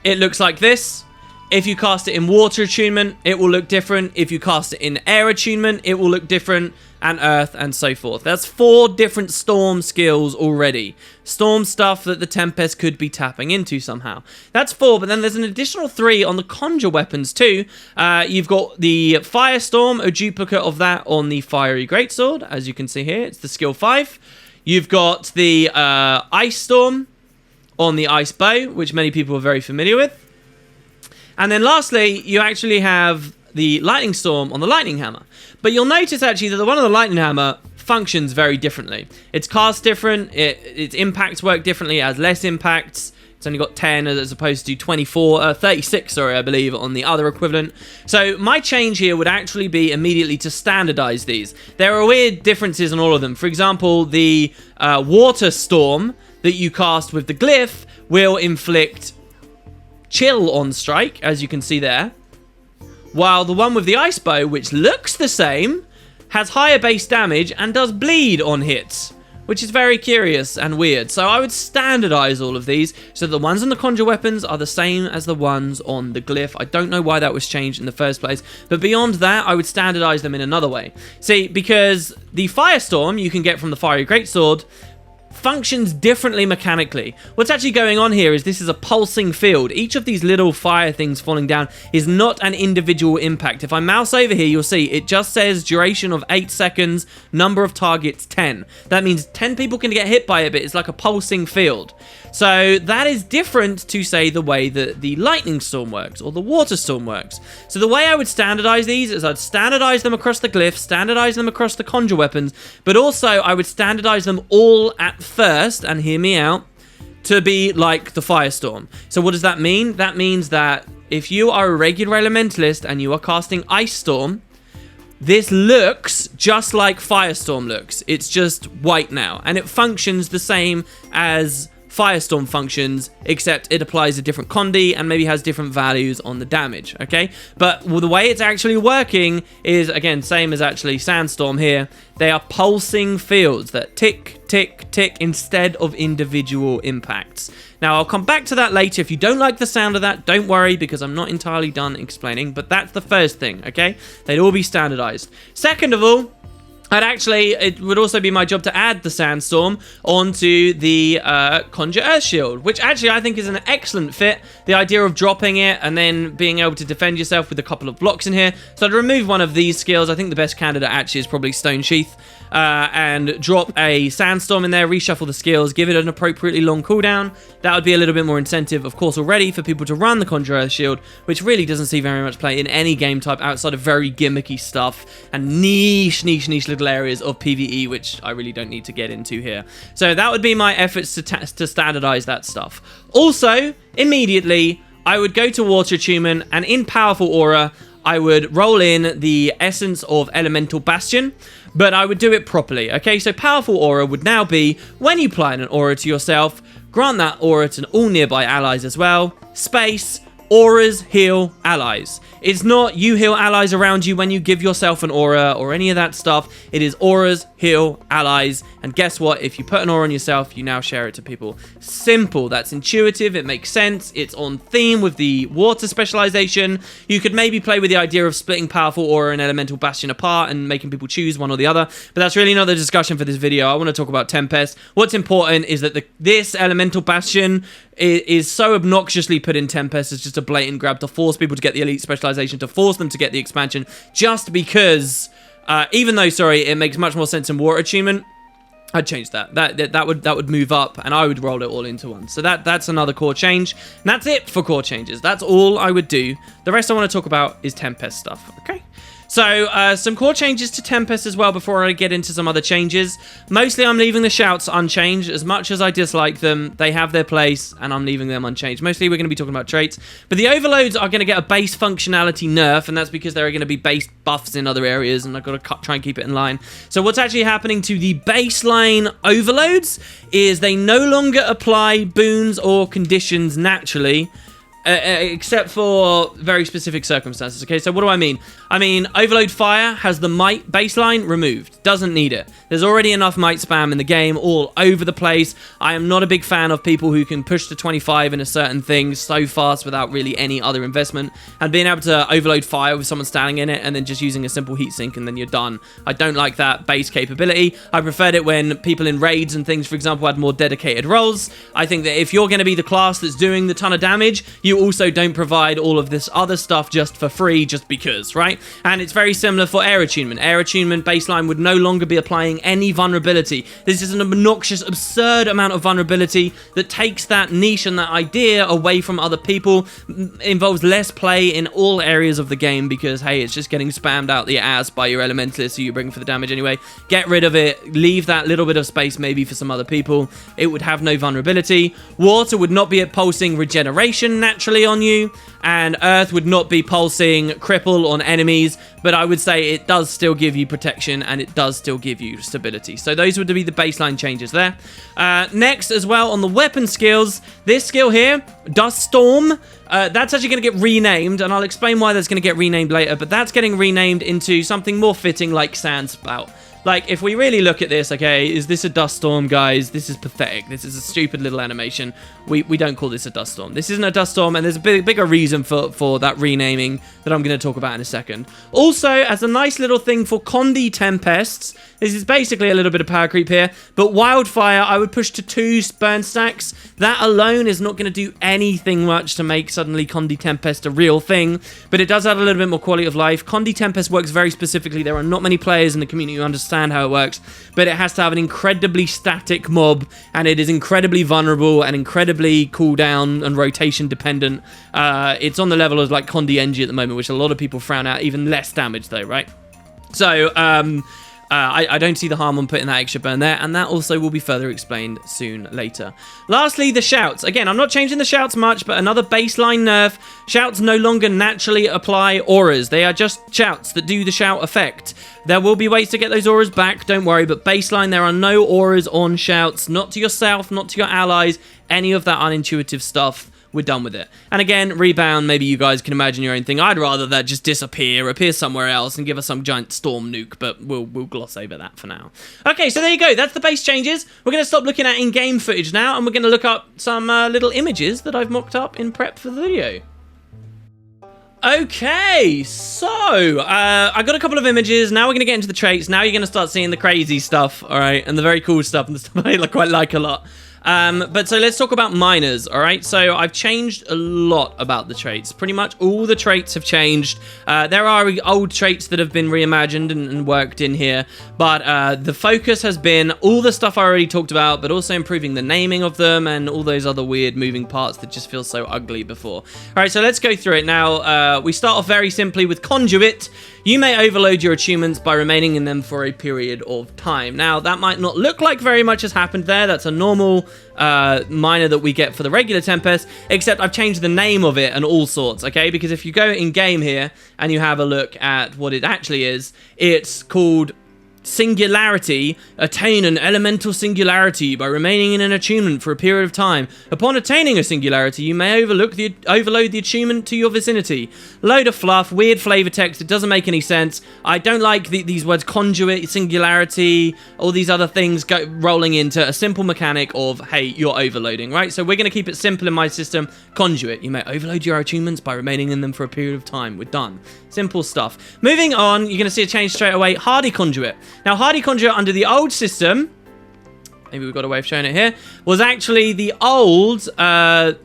it looks like this. If you cast it in water attunement, it will look different. If you cast it in air attunement, it will look different, and earth, and so forth. That's 4 different storm skills already. Storm stuff that the Tempest could be tapping into somehow. That's 4, but then there's an additional 3 on the conjure weapons too. You've got the Firestorm, a duplicate of that on the Fiery Greatsword, as you can see here. It's the skill 5. You've got the Ice Storm on the Ice Bow, which many people are very familiar with. And then lastly, you actually have the Lightning Storm on the Lightning Hammer. But you'll notice actually that the one on the Lightning Hammer functions very differently. It's cast different, its impacts work differently, it has less impacts. It's only got 10 as opposed to 36, sorry, I believe, on the other equivalent. So my change here would actually be immediately to standardize these. There are weird differences on all of them. For example, the Water Storm that you cast with the Glyph will inflict chill on strike, as you can see there. While the one with the Ice Bow, which looks the same, has higher base damage and does bleed on hits, which is very curious and weird. So I would standardize all of these so the ones on the conjure weapons are the same as the ones on the glyph. I don't know why that was changed in the first place, but beyond that, I would standardize them in another way. See, because the Firestorm you can get from the Fiery Greatsword functions differently mechanically. What's actually going on here is this is a pulsing field. Each of these little fire things falling down is not an individual impact. If I mouse over here, you'll see it just says duration of 8 seconds, number of targets 10. That means 10 people can get hit by it, but it's like a pulsing field. So that is different to, say, the way that the Lightning Storm works or the Water Storm works. So the way I would standardize these is I'd standardize them across the glyphs, standardize them across the conjure weapons, but also I would standardize them all at first, and hear me out, to be like the Firestorm. So what does that mean? That means that if you are a regular Elementalist and you are casting Ice Storm, this looks just like Firestorm looks. It's just white now, and it functions the same as Firestorm functions, except it applies a different condi and maybe has different values on the damage, okay? But the way it's actually working is, again, same as actually Sandstorm here. They are pulsing fields that tick, tick, tick instead of individual impacts. Now, I'll come back to that later. If you don't like the sound of that, don't worry, because I'm not entirely done explaining, but that's the first thing, okay? They'd all be standardized. Second of all, it would also be my job to add the Sandstorm onto the Conjure Earth Shield, which actually I think is an excellent fit. The idea of dropping it and then being able to defend yourself with a couple of blocks in here. So I'd remove one of these skills. I think the best candidate actually is probably Stone Sheath. And drop a Sandstorm in there, reshuffle the skills, give it an appropriately long cooldown. That would be a little bit more incentive, of course, already for people to run the Conjure Earth Shield, which really doesn't see very much play in any game type outside of very gimmicky stuff and niche little areas of PvE, which I really don't need to get into here. So that would be my efforts to standardize that stuff. Also, immediately, I would go to Water Attunement, and in Powerful Aura, I would roll in the Essence of Elemental Bastion, but I would do it properly, okay? So Powerful Aura would now be, when you apply an aura to yourself, grant that aura to all nearby allies as well, space, auras heal allies. It's not you heal allies around you when you give yourself an aura or any of that stuff. It is auras heal allies. And guess what? If you put an aura on yourself, you now share it to people. Simple. That's intuitive. It makes sense. It's on theme with the water specialization. You could maybe play with the idea of splitting Powerful Aura and Elemental Bastion apart and making people choose one or the other. But that's really not the discussion for this video. I want to talk about Tempest. What's important is that this Elemental Bastion is so obnoxiously put in Tempest as just a blatant grab to force people to get the elite specialization, to force them to get the expansion, just because, even though, sorry, it makes much more sense in Water Attunement, I'd change that. That would move up, and I would roll it all into one. So that's another core change. And that's it for core changes. That's all I would do. The rest I want to talk about is Tempest stuff, okay? So, some core changes to Tempest as well before I get into some other changes. Mostly I'm leaving the shouts unchanged. As much as I dislike them, they have their place, and I'm leaving them unchanged. Mostly we're going to be talking about traits. But the overloads are going to get a base functionality nerf, and that's because there are going to be base buffs in other areas, and I've got to try and keep it in line. So what's actually happening to the baseline overloads is they no longer apply boons or conditions naturally, except for very specific circumstances, okay? So what do I mean? I mean, Overload Fire has the might baseline removed. Doesn't need it. There's already enough might spam in the game all over the place. I am not a big fan of people who can push to 25 in a certain thing so fast without really any other investment. And being able to Overload Fire with someone standing in it and then just using a simple heatsink and then you're done. I don't like that base capability. I preferred it when people in raids and things, for example, had more dedicated roles. I think that if you're going to be the class that's doing the ton of damage, you also don't provide all of this other stuff just for free, just because, right? And it's very similar for Air Attunement. Air Attunement baseline would no longer be applying any vulnerability. This is an obnoxious, absurd amount of vulnerability that takes that niche and that idea away from other people, involves less play in all areas of the game because, hey, it's just getting spammed out the ass by your elementalists who you bring for the damage anyway. Get rid of it. Leave that little bit of space maybe for some other people. It would have no vulnerability. Water would not be pulsing regeneration naturally on you, and Earth would not be pulsing cripple on enemies, but I would say it does still give you protection and it does still give you stability. So those would be the baseline changes there. Next as well on the weapon skills, this skill here, Dust Storm, that's actually going to get renamed, and I'll explain why that's going to get renamed later, but that's getting renamed into something more fitting like Sand Spout. Like, if we really look at this, okay, is this a dust storm, guys? This is pathetic. This is a stupid little animation. We don't call this a dust storm. This isn't a dust storm, and there's a bigger reason for that renaming that I'm going to talk about in a second. Also, as a nice little thing for Condi Tempests, this is basically a little bit of power creep here, but Wildfire, I would push to 2 burn stacks. That alone is not going to do anything much to make suddenly Condi Tempest a real thing, but it does add a little bit more quality of life. Condi Tempest works very specifically. There are not many players in the community who understand how it works, but it has to have an incredibly static mob, and it is incredibly vulnerable and incredibly cooldown and rotation dependent. It's on the level of like Condi Engie at the moment, which a lot of people frown at. Even less damage though, right? So I don't see the harm on putting that extra burn there, and that also will be further explained soon later. Lastly, the shouts. Again, I'm not changing the shouts much, but another baseline nerf. Shouts no longer naturally apply auras. They are just shouts that do the shout effect. There will be ways to get those auras back, don't worry, but baseline, there are no auras on shouts. Not to yourself, not to your allies, any of that unintuitive stuff, we're done with it. And again, rebound, maybe you guys can imagine your own thing. I'd rather that just disappear, appear somewhere else, and give us some giant storm nuke, but we'll gloss over that for now. Okay, so there you go. That's the base changes. We're going to stop looking at in-game footage now, and we're going to look up some little images that I've mocked up in prep for the video. Okay, so I got a couple of images. Now we're going to get into the traits. Now you're going to start seeing the crazy stuff, all right, and the very cool stuff, and the stuff I quite like a lot. But so let's talk about minors, all right? So I've changed a lot about the traits. Pretty much all the traits have changed. There are old traits that have been reimagined and worked in here, but the focus has been all the stuff I already talked about, but also improving the naming of them and all those other weird moving parts that just feel so ugly before. All right, so let's go through it now. We start off very simply with Conduit. You may overload your achievements by remaining in them for a period of time. Now, that might not look like very much has happened there. That's a normal minor that we get for the regular Tempest, except I've changed the name of it and all sorts, okay? Because if you go in-game here and you have a look at what it actually is, it's called Singularity. Attain an elemental singularity by remaining in an attunement for a period of time. Upon attaining a singularity, you may overload the attunement to your vicinity. Load of fluff, weird flavor text, it doesn't make any sense. I don't like these words conduit, singularity, all these other things rolling into a simple mechanic of, hey, you're overloading, right? So we're going to keep it simple in my system. Conduit, you may overload your attunements by remaining in them for a period of time. We're done. Simple stuff. Moving on, you're going to see a change straight away. Hardy Conduit. Now, Hardy Conduit under the old system, maybe we've got a way of showing it here, was actually the old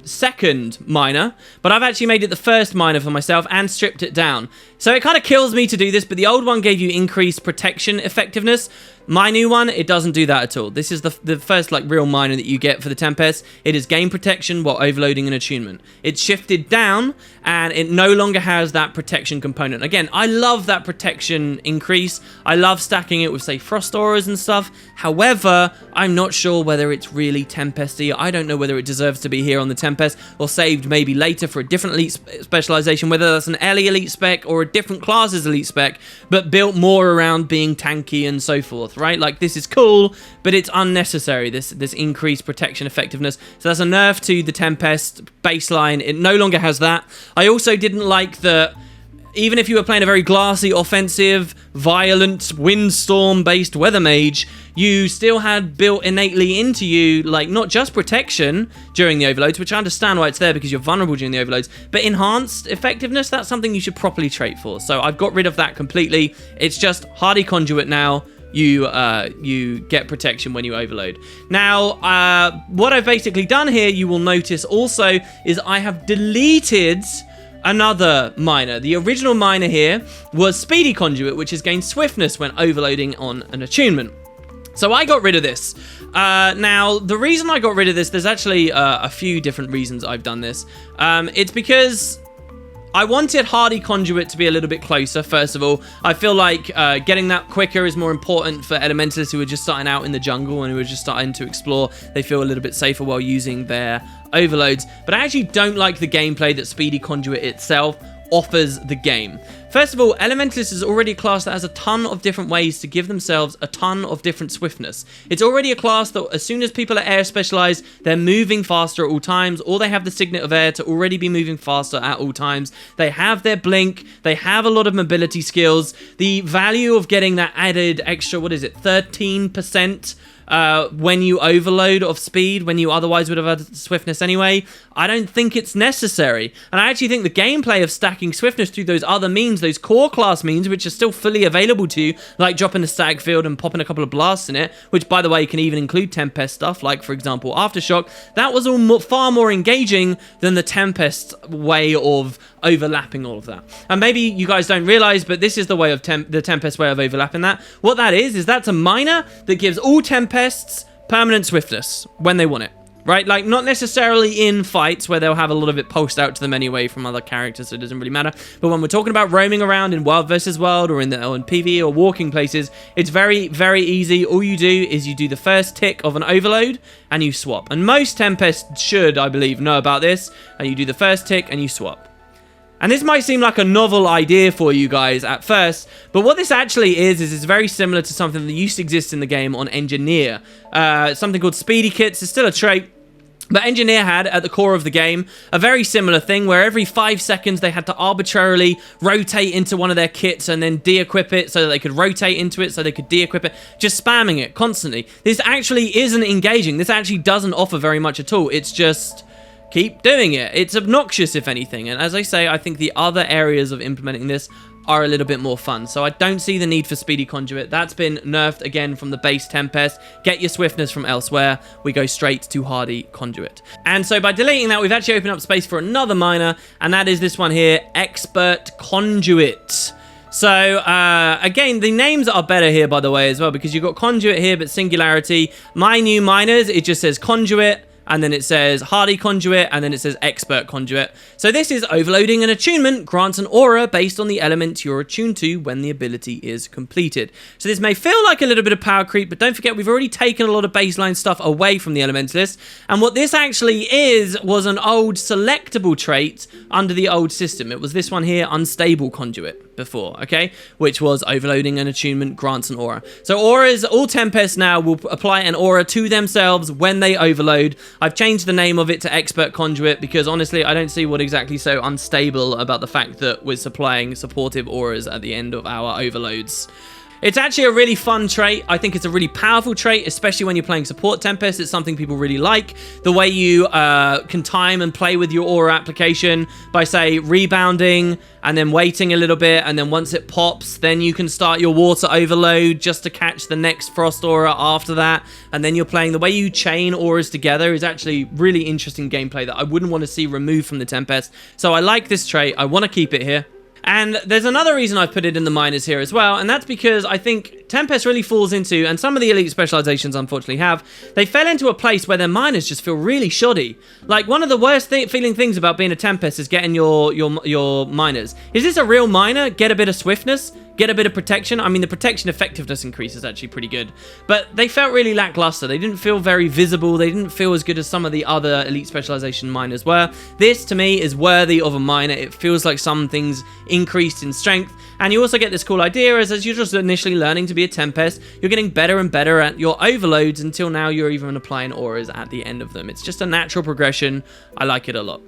second minor, but I've actually made it the first minor for myself and stripped it down. So it kind of kills me to do this, but the old one gave you increased protection effectiveness. My new one, it doesn't do that at all. This is the first like real minor that you get for the Tempest. It is gain protection while overloading an attunement. It's shifted down and it no longer has that protection component. Again, I love that protection increase. I love stacking it with, say, frost auras and stuff. However, I'm not sure whether it's really Tempesty. I don't know whether it deserves to be here on the Tempest or saved maybe later for a different elite specialization, whether that's an Ellie elite spec or a different class's elite spec, but built more around being tanky and so forth. Right, like this is cool, but it's unnecessary, this increased protection effectiveness. So that's a nerf to the Tempest baseline. It no longer has that. I also didn't like the, even if you were playing a very glassy, offensive, violent, windstorm-based weather mage, you still had built innately into you, like, not just protection during the overloads, which I understand why it's there because you're vulnerable during the overloads, but enhanced effectiveness, that's something you should properly trait for. So I've got rid of that completely. It's just Hardy Conduit now. You get protection when you overload. Now, what I've basically done here, you will notice also, is I have deleted another minor. The original minor here was Speedy Conduit, which has gained swiftness when overloading on an attunement. So I got rid of this. Now, the reason I got rid of this, there's actually a few different reasons I've done this. It's because I wanted Hardy Conduit to be a little bit closer, first of all. I feel like getting that quicker is more important for elementalists who are just starting out in the jungle and who are just starting to explore. They feel a little bit safer while using their overloads. But I actually don't like the gameplay that Speedy Conduit itself offers the game. First of all, Elementalist is already a class that has a ton of different ways to give themselves a ton of different swiftness. It's already a class that as soon as people are air specialized, they're moving faster at all times, or they have the Signet of Air to already be moving faster at all times. They have their blink, they have a lot of mobility skills. The value of getting that added extra, 13%, when you overload of speed, when you otherwise would have had swiftness anyway, I don't think it's necessary. And I actually think the gameplay of stacking swiftness through those other means, those core class means, which are still fully available to you, like dropping a static field and popping a couple of blasts in it, which, by the way, can even include Tempest stuff, like, for example, Aftershock, that was all far more engaging than the Tempest way of overlapping all of that. And maybe you guys don't realize, but this is the way of the Tempest way of overlapping that. What that is that's a minor that gives all Tempests permanent swiftness when they want it. Right, like not necessarily in fights where they'll have a lot of it pulsed out to them anyway from other characters, so it doesn't really matter. But when we're talking about roaming around in Wild versus Wild or in PvE or walking places, it's very, very easy. All you do is you do the first tick of an overload and you swap. And most Tempests should, I believe, know about this. And you do the first tick and you swap. And this might seem like a novel idea for you guys at first, but what this actually is it's very similar to something that used to exist in the game on Engineer. Something called Speedy Kits. It's still a trait. But Engineer had, at the core of the game, a very similar thing where every 5 seconds they had to arbitrarily rotate into one of their kits and then de-equip it so that they could rotate into it so they could de-equip it, just spamming it constantly. This actually isn't engaging. This actually doesn't offer very much at all. It's just keep doing it. It's obnoxious, if anything. And as I say, I think the other areas of implementing this are a little bit more fun. So I don't see the need for Speedy Conduit. That's been nerfed again from the base Tempest. Get your swiftness from elsewhere. We go straight to Hardy Conduit. And so by deleting that, we've actually opened up space for another miner, and that is this one here, Expert Conduit. So, again, the names are better here, by the way, as well, because you've got Conduit here, but Singularity. My new miners, it just says Conduit, and then it says Hardy Conduit, and then it says Expert Conduit. So this is overloading an attunement, grants an aura based on the element you're attuned to when the ability is completed. So this may feel like a little bit of power creep, but don't forget we've already taken a lot of baseline stuff away from the Elementalist, and what this actually is was an old selectable trait under the old system. It was this one here, Unstable Conduit, before, okay? Which was overloading an attunement, grants an aura. So auras, all Tempests now will apply an aura to themselves when they overload. I've changed the name of it to Expert Conduit because honestly I don't see what exactly so unstable about the fact that we're supplying supportive auras at the end of our overloads. It's actually a really fun trait. I think it's a really powerful trait, especially when you're playing support Tempest. It's something people really like. The way you can time and play with your aura application by, say, rebounding and then waiting a little bit, and then once it pops, then you can start your water overload just to catch the next frost aura after that, and then you're playing. The way you chain auras together is actually really interesting gameplay that I wouldn't want to see removed from the Tempest. So I like this trait. I want to keep it here. And there's another reason I've put it in the miners here as well, and that's because I think Tempest really falls into, and some of the elite specializations unfortunately have, they fell into a place where their miners just feel really shoddy. Like, one of the worst feeling things about being a Tempest is getting your miners. Is this a real miner? Get a bit of swiftness? Get a bit of protection? I mean, the protection effectiveness increase is actually pretty good. But they felt really lackluster. They didn't feel very visible. They didn't feel as good as some of the other elite specialization miners were. This, to me, is worthy of a miner. It feels like some things increased in strength. And you also get this cool idea as you're just initially learning to be a Tempest, you're getting better and better at your overloads until now you're even applying auras at the end of them. It's just a natural progression. I like it a lot.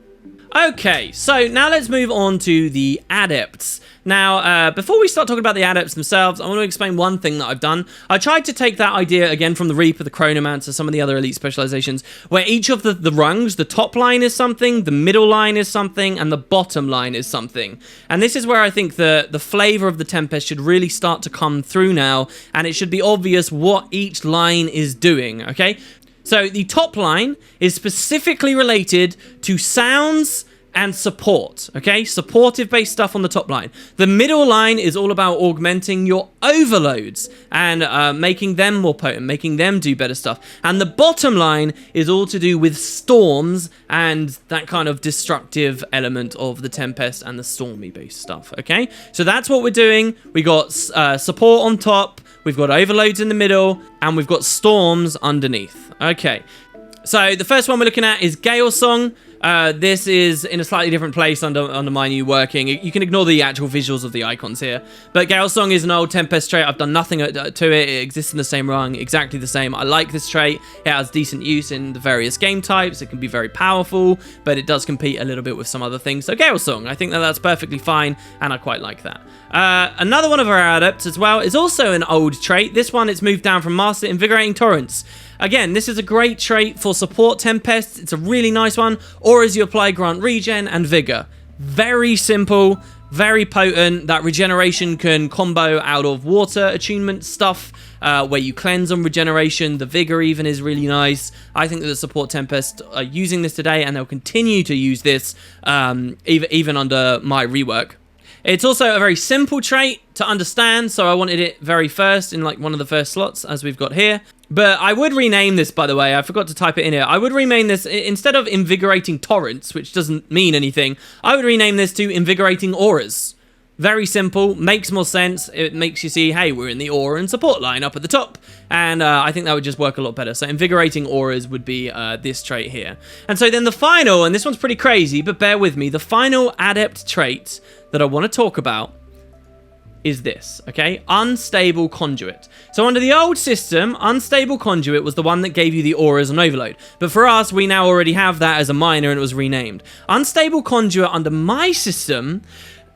Okay, so now let's move on to the adepts. Now, before we start talking about the adepts themselves, I want to explain one thing that I've done. I tried to take that idea, again, from the Reaper, the Chronomancer, some of the other elite specializations, where each of the rungs, the top line is something, the middle line is something, and the bottom line is something. And this is where I think the flavor of the Tempest should really start to come through now, and it should be obvious what each line is doing, okay? So the top line is specifically related to sounds and support, okay? Supportive-based stuff on the top line. The middle line is all about augmenting your overloads and making them more potent, making them do better stuff. And the bottom line is all to do with storms and that kind of destructive element of the Tempest and the stormy-based stuff, okay? So that's what we're doing. We got support on top, we've got overloads in the middle, and we've got storms underneath. Okay, so the first one we're looking at is Gale Song. This is in a slightly different place under my new working. You can ignore the actual visuals of the icons here. But Gale Song is an old Tempest trait. I've done nothing to it. It exists in the same rung, exactly the same. I like this trait. It has decent use in the various game types. It can be very powerful, but it does compete a little bit with some other things. So Gale Song, I think that's perfectly fine, and I quite like that. Another one of our adepts as well is also an old trait. This one, it's moved down from Master, Invigorating Torrents. Again, this is a great trait for support Tempests. It's a really nice one. Or as you apply grant regen and vigor. Very simple, very potent. That regeneration can combo out of water attunement stuff where you cleanse on regeneration. The vigor even is really nice. I think that the support Tempest are using this today, and they'll continue to use this even under my rework. It's also a very simple trait to understand, so I wanted it very first in like one of the first slots, as we've got here. But I would rename this, by the way. I forgot to type it in here. I would rename this, instead of Invigorating Torrents, which doesn't mean anything, I would rename this to Invigorating Auras. Very simple, makes more sense. It makes you see, hey, we're in the aura and support line up at the top. And I think that would just work a lot better. So Invigorating Auras would be this trait here. And so then the final, and this one's pretty crazy, but bear with me, the final adept trait that I want to talk about is this, okay? Unstable conduit. So under the old system, unstable conduit was the one that gave you the auras on overload. But for us, we now already have that as a minor and it was renamed. Unstable conduit under my system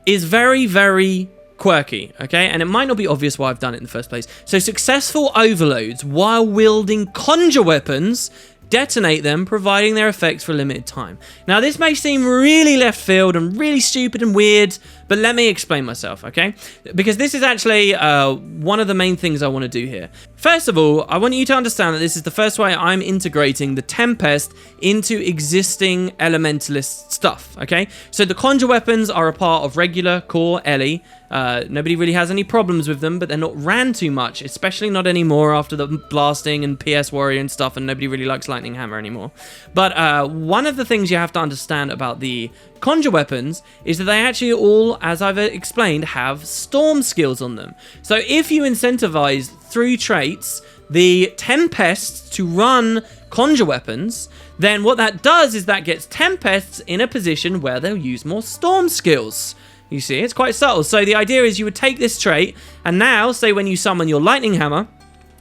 is very, very quirky, okay? And it might not be obvious why I've done it in the first place. So successful overloads while wielding conjure weapons detonate them, providing their effects for a limited time. Now, this may seem really left field and really stupid and weird, but let me explain myself, okay? Because this is actually one of the main things I want to do here. First of all, I want you to understand that this is the first way I'm integrating the Tempest into existing Elementalist stuff, okay? So the conjure weapons are a part of regular core Ellie. Nobody really has any problems with them, but they're not ran too much, especially not anymore after the blasting and PS Warrior and stuff, and nobody really likes Lightning Hammer anymore. But one of the things you have to understand about the conjure weapons is that they actually all, as I've explained, have storm skills on them. So if you incentivize through traits the Tempest to run conjure weapons, then what that does is that gets Tempests in a position where they'll use more storm skills. You see, it's quite subtle. So the idea is you would take this trait, and now, say when you summon your Lightning Hammer,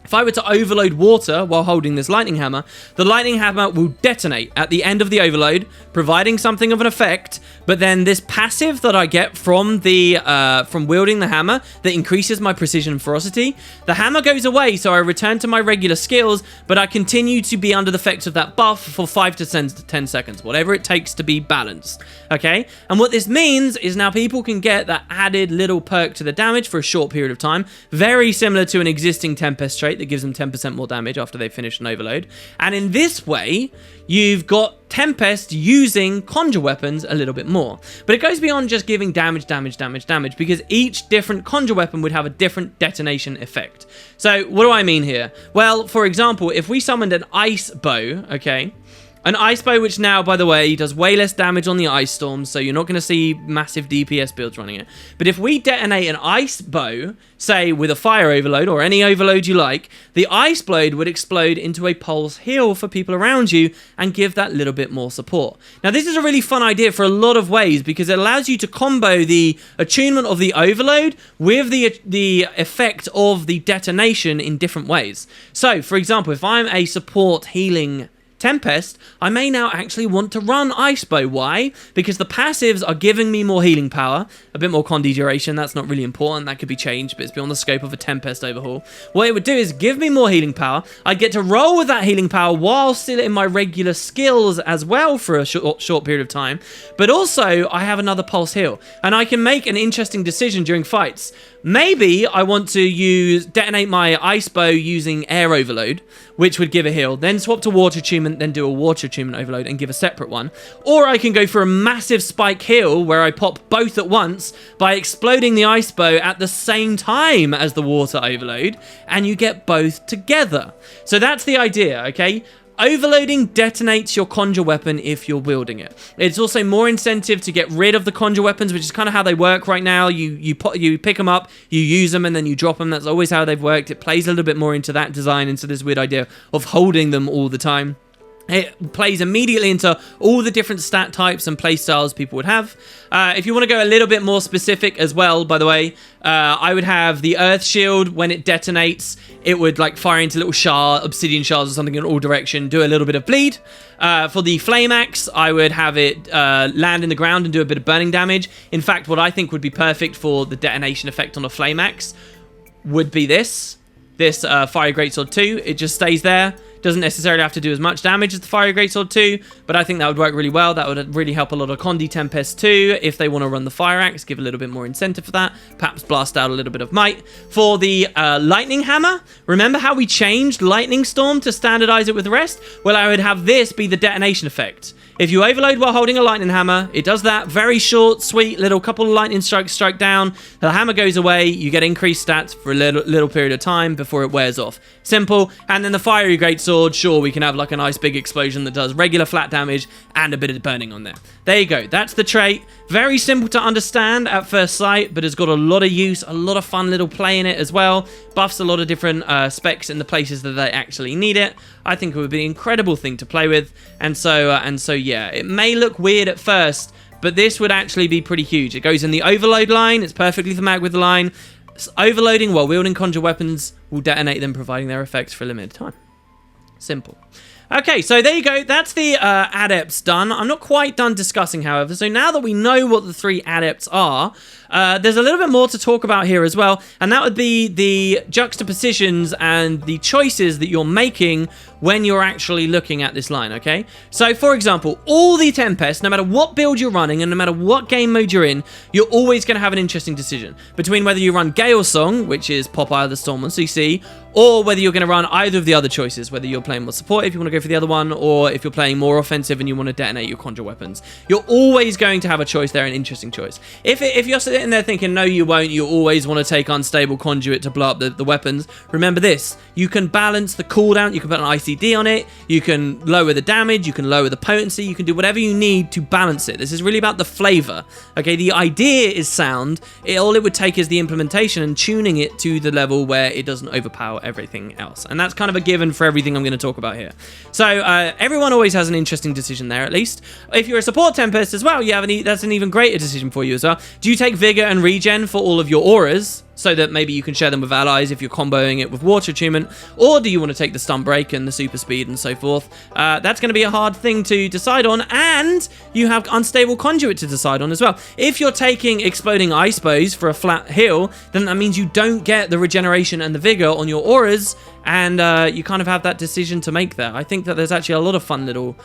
if I were to overload water while holding this Lightning Hammer, the Lightning Hammer will detonate at the end of the overload, providing something of an effect, but then this passive that I get from the from wielding the hammer that increases my precision and ferocity, the hammer goes away, so I return to my regular skills, but I continue to be under the effects of that buff for 5 to 10 seconds, whatever it takes to be balanced, okay? And what this means is now people can get that added little perk to the damage for a short period of time, very similar to an existing Tempest trait that gives them 10% more damage after they finish an overload. And in this way, you've got Tempest using conjure weapons a little bit more. But it goes beyond just giving damage, because each different conjure weapon would have a different detonation effect. So what do I mean here? Well, for example, if we summoned an ice bow, okay, an ice bow, which now, by the way, does way less damage on the ice storms, so you're not going to see massive DPS builds running it. But if we detonate an ice bow, say with a fire overload or any overload you like, the ice blade would explode into a pulse heal for people around you and give that little bit more support. Now, this is a really fun idea for a lot of ways because it allows you to combo the attunement of the overload with the effect of the detonation in different ways. So, for example, if I'm a support healing Tempest, I may now actually want to run Ice Bow. Why? Because the passives are giving me more healing power, a bit more Condi duration. That's not really important. That could be changed, but it's beyond the scope of a Tempest overhaul. What it would do is give me more healing power. I get to roll with that healing power while still in my regular skills as well for a short period of time. But also, I have another pulse heal, and I can make an interesting decision during fights. Maybe I want to detonate my Ice Bow using Air Overload, which would give a heal, then swap to Water Attunement, then do a Water Attunement Overload and give a separate one. Or I can go for a massive spike heal where I pop both at once by exploding the Ice Bow at the same time as the Water Overload, and you get both together. So that's the idea, okay? Overloading detonates your conjure weapon if you're wielding it. It's also more incentive to get rid of the conjure weapons, which is kind of how they work right now. You pick them up, you use them, and then you drop them. That's always how they've worked. It plays a little bit more into that design, into this weird idea of holding them all the time. It plays immediately into all the different stat types and play styles people would have. If you want to go a little bit more specific as well, by the way, I would have the Earth Shield. When it detonates, it would like fire into little obsidian shards or something in all direction, do a little bit of bleed. For the Flame Axe, I would have it land in the ground and do a bit of burning damage. In fact, what I think would be perfect for the detonation effect on a Flame Axe would be this Fiery Greatsword 2. It just stays there. Doesn't necessarily have to do as much damage as the Fiery Greatsword 2, but I think that would work really well. That would really help a lot of Condi Tempest too. If they want to run the Fire Axe, give a little bit more incentive for that. Perhaps blast out a little bit of might. For the Lightning Hammer, remember how we changed Lightning Storm to standardize it with the rest? Well, I would have this be the detonation effect. If you overload while holding a Lightning Hammer, it does that. Very short, sweet, little couple of lightning strikes strike down. The hammer goes away. You get increased stats for a little period of time before it wears off. Simple. And then the Fiery Greatsword, sure, we can have like a nice big explosion that does regular flat damage and a bit of burning on there. There you go. That's the trait. Very simple to understand at first sight, but has got a lot of use, a lot of fun little play in it as well. Buffs a lot of different specs in the places that they actually need it. I think it would be an incredible thing to play with. And so yeah, it may look weird at first, but this would actually be pretty huge. It goes in the overload line. It's perfectly thematic with the line. Overloading while wielding conjure weapons will detonate them, providing their effects for a limited time. Simple. Okay, so there you go. That's the adepts done. I'm not quite done discussing, however. So now that we know what the 3 adepts are, there's a little bit more to talk about here as well, and that would be the juxtapositions and the choices that you're making when you're actually looking at this line, okay? So, for example, all the Tempest, no matter what build you're running and no matter what game mode you're in, you're always going to have an interesting decision between whether you run Gale Song, which is Popeye the Storm on CC, or whether you're going to run either of the other choices, whether you're playing more support if you want to go for the other one, or if you're playing more offensive and you want to detonate your conjure weapons. You're always going to have a choice there, an interesting choice. If you're sitting there thinking, no, you won't, you always want to take unstable conduit to blow up the weapons, remember this. You can balance the cooldown, you can put an ICD on it, you can lower the damage, you can lower the potency, you can do whatever you need to balance it. This is really about the flavor, okay? The idea is sound. All it would take is the implementation and tuning it to the level where it doesn't overpower everything else. And that's kind of a given for everything I'm going to talk about here. So everyone always has an interesting decision there, at least. If you're a support Tempest as well, that's an even greater decision for you as well. Do you take Vigor and Regen for all of your auras, so that maybe you can share them with allies if you're comboing it with water attunement, or do you want to take the stun break and the super speed and so forth? That's going to be a hard thing to decide on, and you have unstable conduit to decide on as well. If you're taking exploding ice bows for a flat heal, then that means you don't get the regeneration and the vigor on your auras, and you kind of have that decision to make there. I think that there's actually a lot of fun little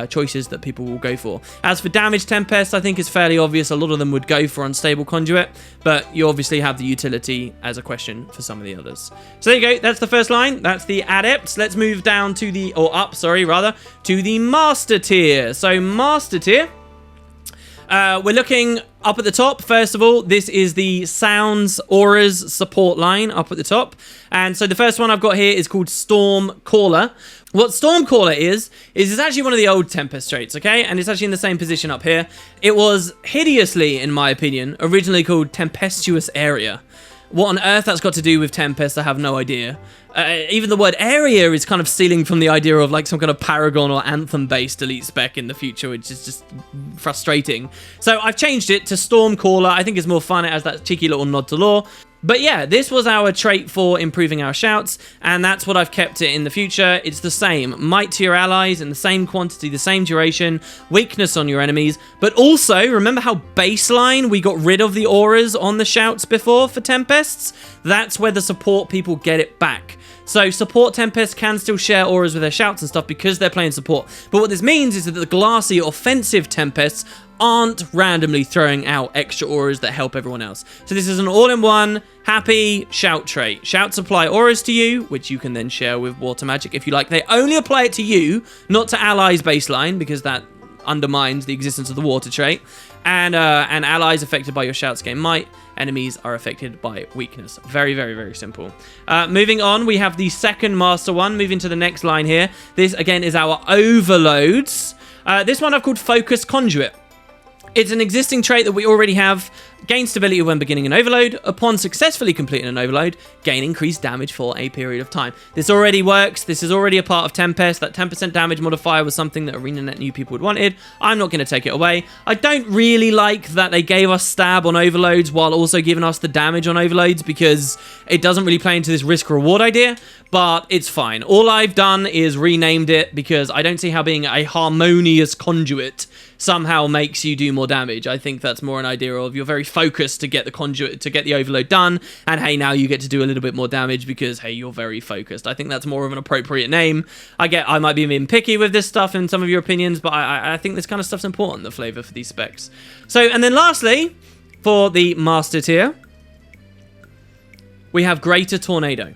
choices that people will go for. As for damage Tempest, I think it's fairly obvious a lot of them would go for unstable conduit, but you obviously have the utility as a question for some of the others. So there you go, that's the first line, that's the adepts. Let's move down to the, or up, sorry, rather, to the master tier. So master tier, we're looking up at the top. First of all, this is the Sounds Auras support line up at the top. And so the first one I've got here is called Storm Caller. What Storm Caller is it's actually one of the old Tempest traits, okay? And it's actually in the same position up here. It was hideously, in my opinion, originally called Tempestuous Area. What on earth that's got to do with Tempest, I have no idea. Even the word area is kind of stealing from the idea of like some kind of Paragon or Anthem-based elite spec in the future, which is just frustrating. So I've changed it to Storm Caller. I think it's more fun. It has that cheeky little nod to lore. But yeah, this was our trait for improving our shouts, and that's what I've kept it in the future. It's the same. Might to your allies in the same quantity, the same duration, weakness on your enemies, but also, remember how baseline we got rid of the auras on the shouts before for Tempests? That's where the support people get it back. So support Tempests can still share auras with their shouts and stuff because they're playing support. But what this means is that the glassy offensive Tempests aren't randomly throwing out extra auras that help everyone else. So this is an all-in-one, happy shout trait. Shouts apply auras to you, which you can then share with water magic if you like. They only apply it to you, not to allies baseline, because that undermines the existence of the water trait. And allies affected by your shouts gain might. Enemies are affected by weakness. Very, very, very simple. Moving on, we have the second master one. Moving to the next line here. This, again, is our overloads. This one I've called Focus Conduit. It's an existing trait that we already have. Gain stability when beginning an overload. Upon successfully completing an overload, gain increased damage for a period of time. This already works. This is already a part of Tempest. That 10% damage modifier was something that ArenaNet knew people had wanted. I'm not going to take it away. I don't really like that they gave us stab on overloads while also giving us the damage on overloads, because it doesn't really play into this risk-reward idea, but it's fine. All I've done is renamed it because I don't see how being a harmonious conduit somehow makes you do more damage. I think that's more an idea of you're very focused to get the conduit, to get the overload done, and hey, now you get to do a little bit more damage because hey, you're very focused. I think that's more of an appropriate name. I might be being picky with this stuff in some of your opinions, but I think this kind of stuff's important, the flavor for these specs. So, and then lastly, for the master tier, we have Greater Tornado.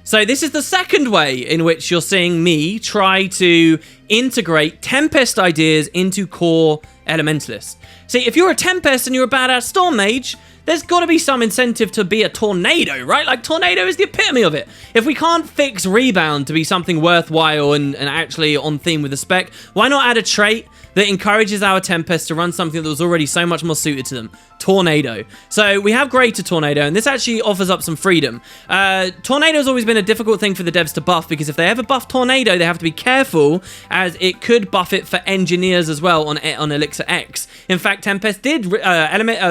So this is the second way in which you're seeing me try to integrate Tempest ideas into core Elementalists. See, if you're a Tempest and you're a badass Storm Mage, there's got to be some incentive to be a Tornado, right? Like, Tornado is the epitome of it. If we can't fix Rebound to be something worthwhile and actually on theme with the spec, why not add a trait that encourages our Tempest to run something that was already so much more suited to them? Tornado. So we have Greater Tornado, and this actually offers up some freedom. Tornado has always been a difficult thing for the devs to buff, because if they ever buff Tornado, they have to be careful, as it could buff it for engineers as well on Elixir X. In fact, Tempest did,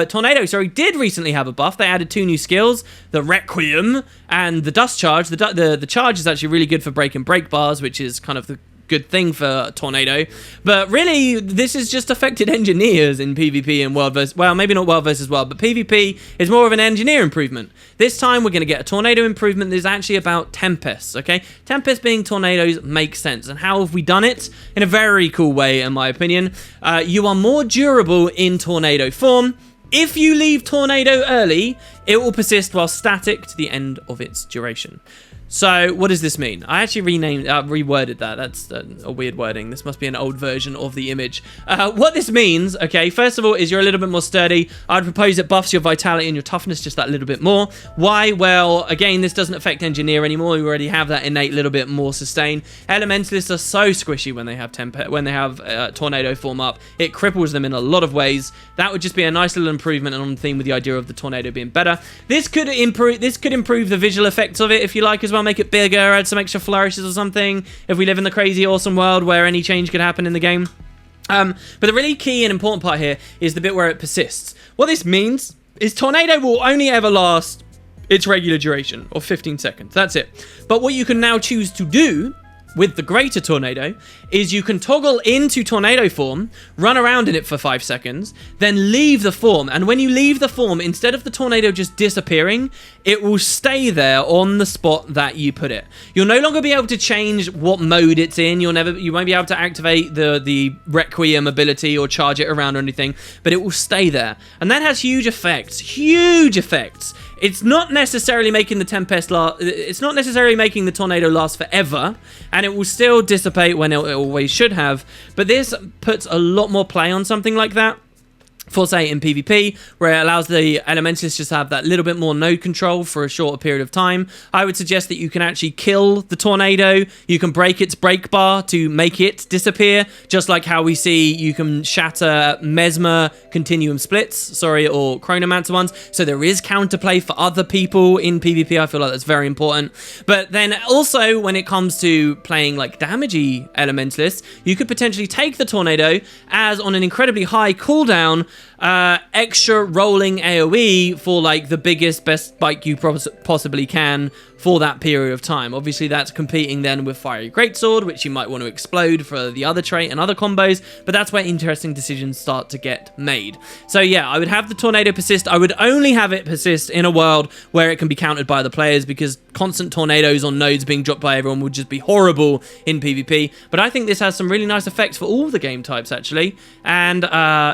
Tornado, sorry, did recently have a buff. They added 2 new skills, the Requiem and the Dust Charge. The charge is actually really good for breaking break bars, which is kind of the good thing for Tornado, but really this has just affected engineers in PvP and World vs. Well, maybe not World vs. World, but PvP is more of an engineer improvement. This time we're going to get a Tornado improvement that is actually about Tempests, okay? Tempest being tornadoes makes sense, and how have we done it? In a very cool way, in my opinion. You are more durable in Tornado form. If you leave Tornado early, it will persist while static to the end of its duration. So, what does this mean? I actually reworded that. That's a weird wording. This must be an old version of the image. What this means, okay, first of all, is you're a little bit more sturdy. I'd propose it buffs your vitality and your toughness just that little bit more. Why? Well, again, this doesn't affect engineer anymore. You already have that innate little bit more sustain. Elementalists are so squishy when they have Tornado form up. It cripples them in a lot of ways. That would just be a nice little improvement on theme with the idea of the Tornado being better. This could improve the visual effects of it if you like as well. Make it bigger, add some extra flourishes or something if we live in the crazy awesome world where any change could happen in the game. But the really key and important part here is the bit where it persists. What this means is Tornado will only ever last its regular duration of 15 seconds. That's it. But what you can now choose to do with the greater Tornado is you can toggle into Tornado form, run around in it for 5 seconds, then leave the form. And when you leave the form, instead of the Tornado just disappearing, it will stay there on the spot that you put it. You'll no longer be able to change what mode it's in. You won't be able to activate the Requiem ability or charge it around or anything, but it will stay there. And that has huge effects. Huge effects. It's not necessarily making the Tempest it's not necessarily making the Tornado last forever, and it will still dissipate when it always should have, but this puts a lot more play on something like that. For, say, in PvP, where it allows the Elementalists just to have that little bit more node control for a shorter period of time, I would suggest that you can actually kill the Tornado. You can break its break bar to make it disappear, just like how we see you can shatter Mesmer Continuum Splits, or Chronomancer ones. So there is counterplay for other people in PvP. I feel like that's very important. But then also, when it comes to playing like damagey Elementalists, you could potentially take the Tornado as on an incredibly high cooldown, extra rolling AoE for like the biggest, best spike you possibly can for that period of time. Obviously, that's competing then with Fiery Greatsword, which you might want to explode for the other trait and other combos, but that's where interesting decisions start to get made. So yeah, I would have the Tornado persist. I would only have it persist in a world where it can be countered by the players, because constant tornadoes on nodes being dropped by everyone would just be horrible in PvP. But I think this has some really nice effects for all the game types, actually, and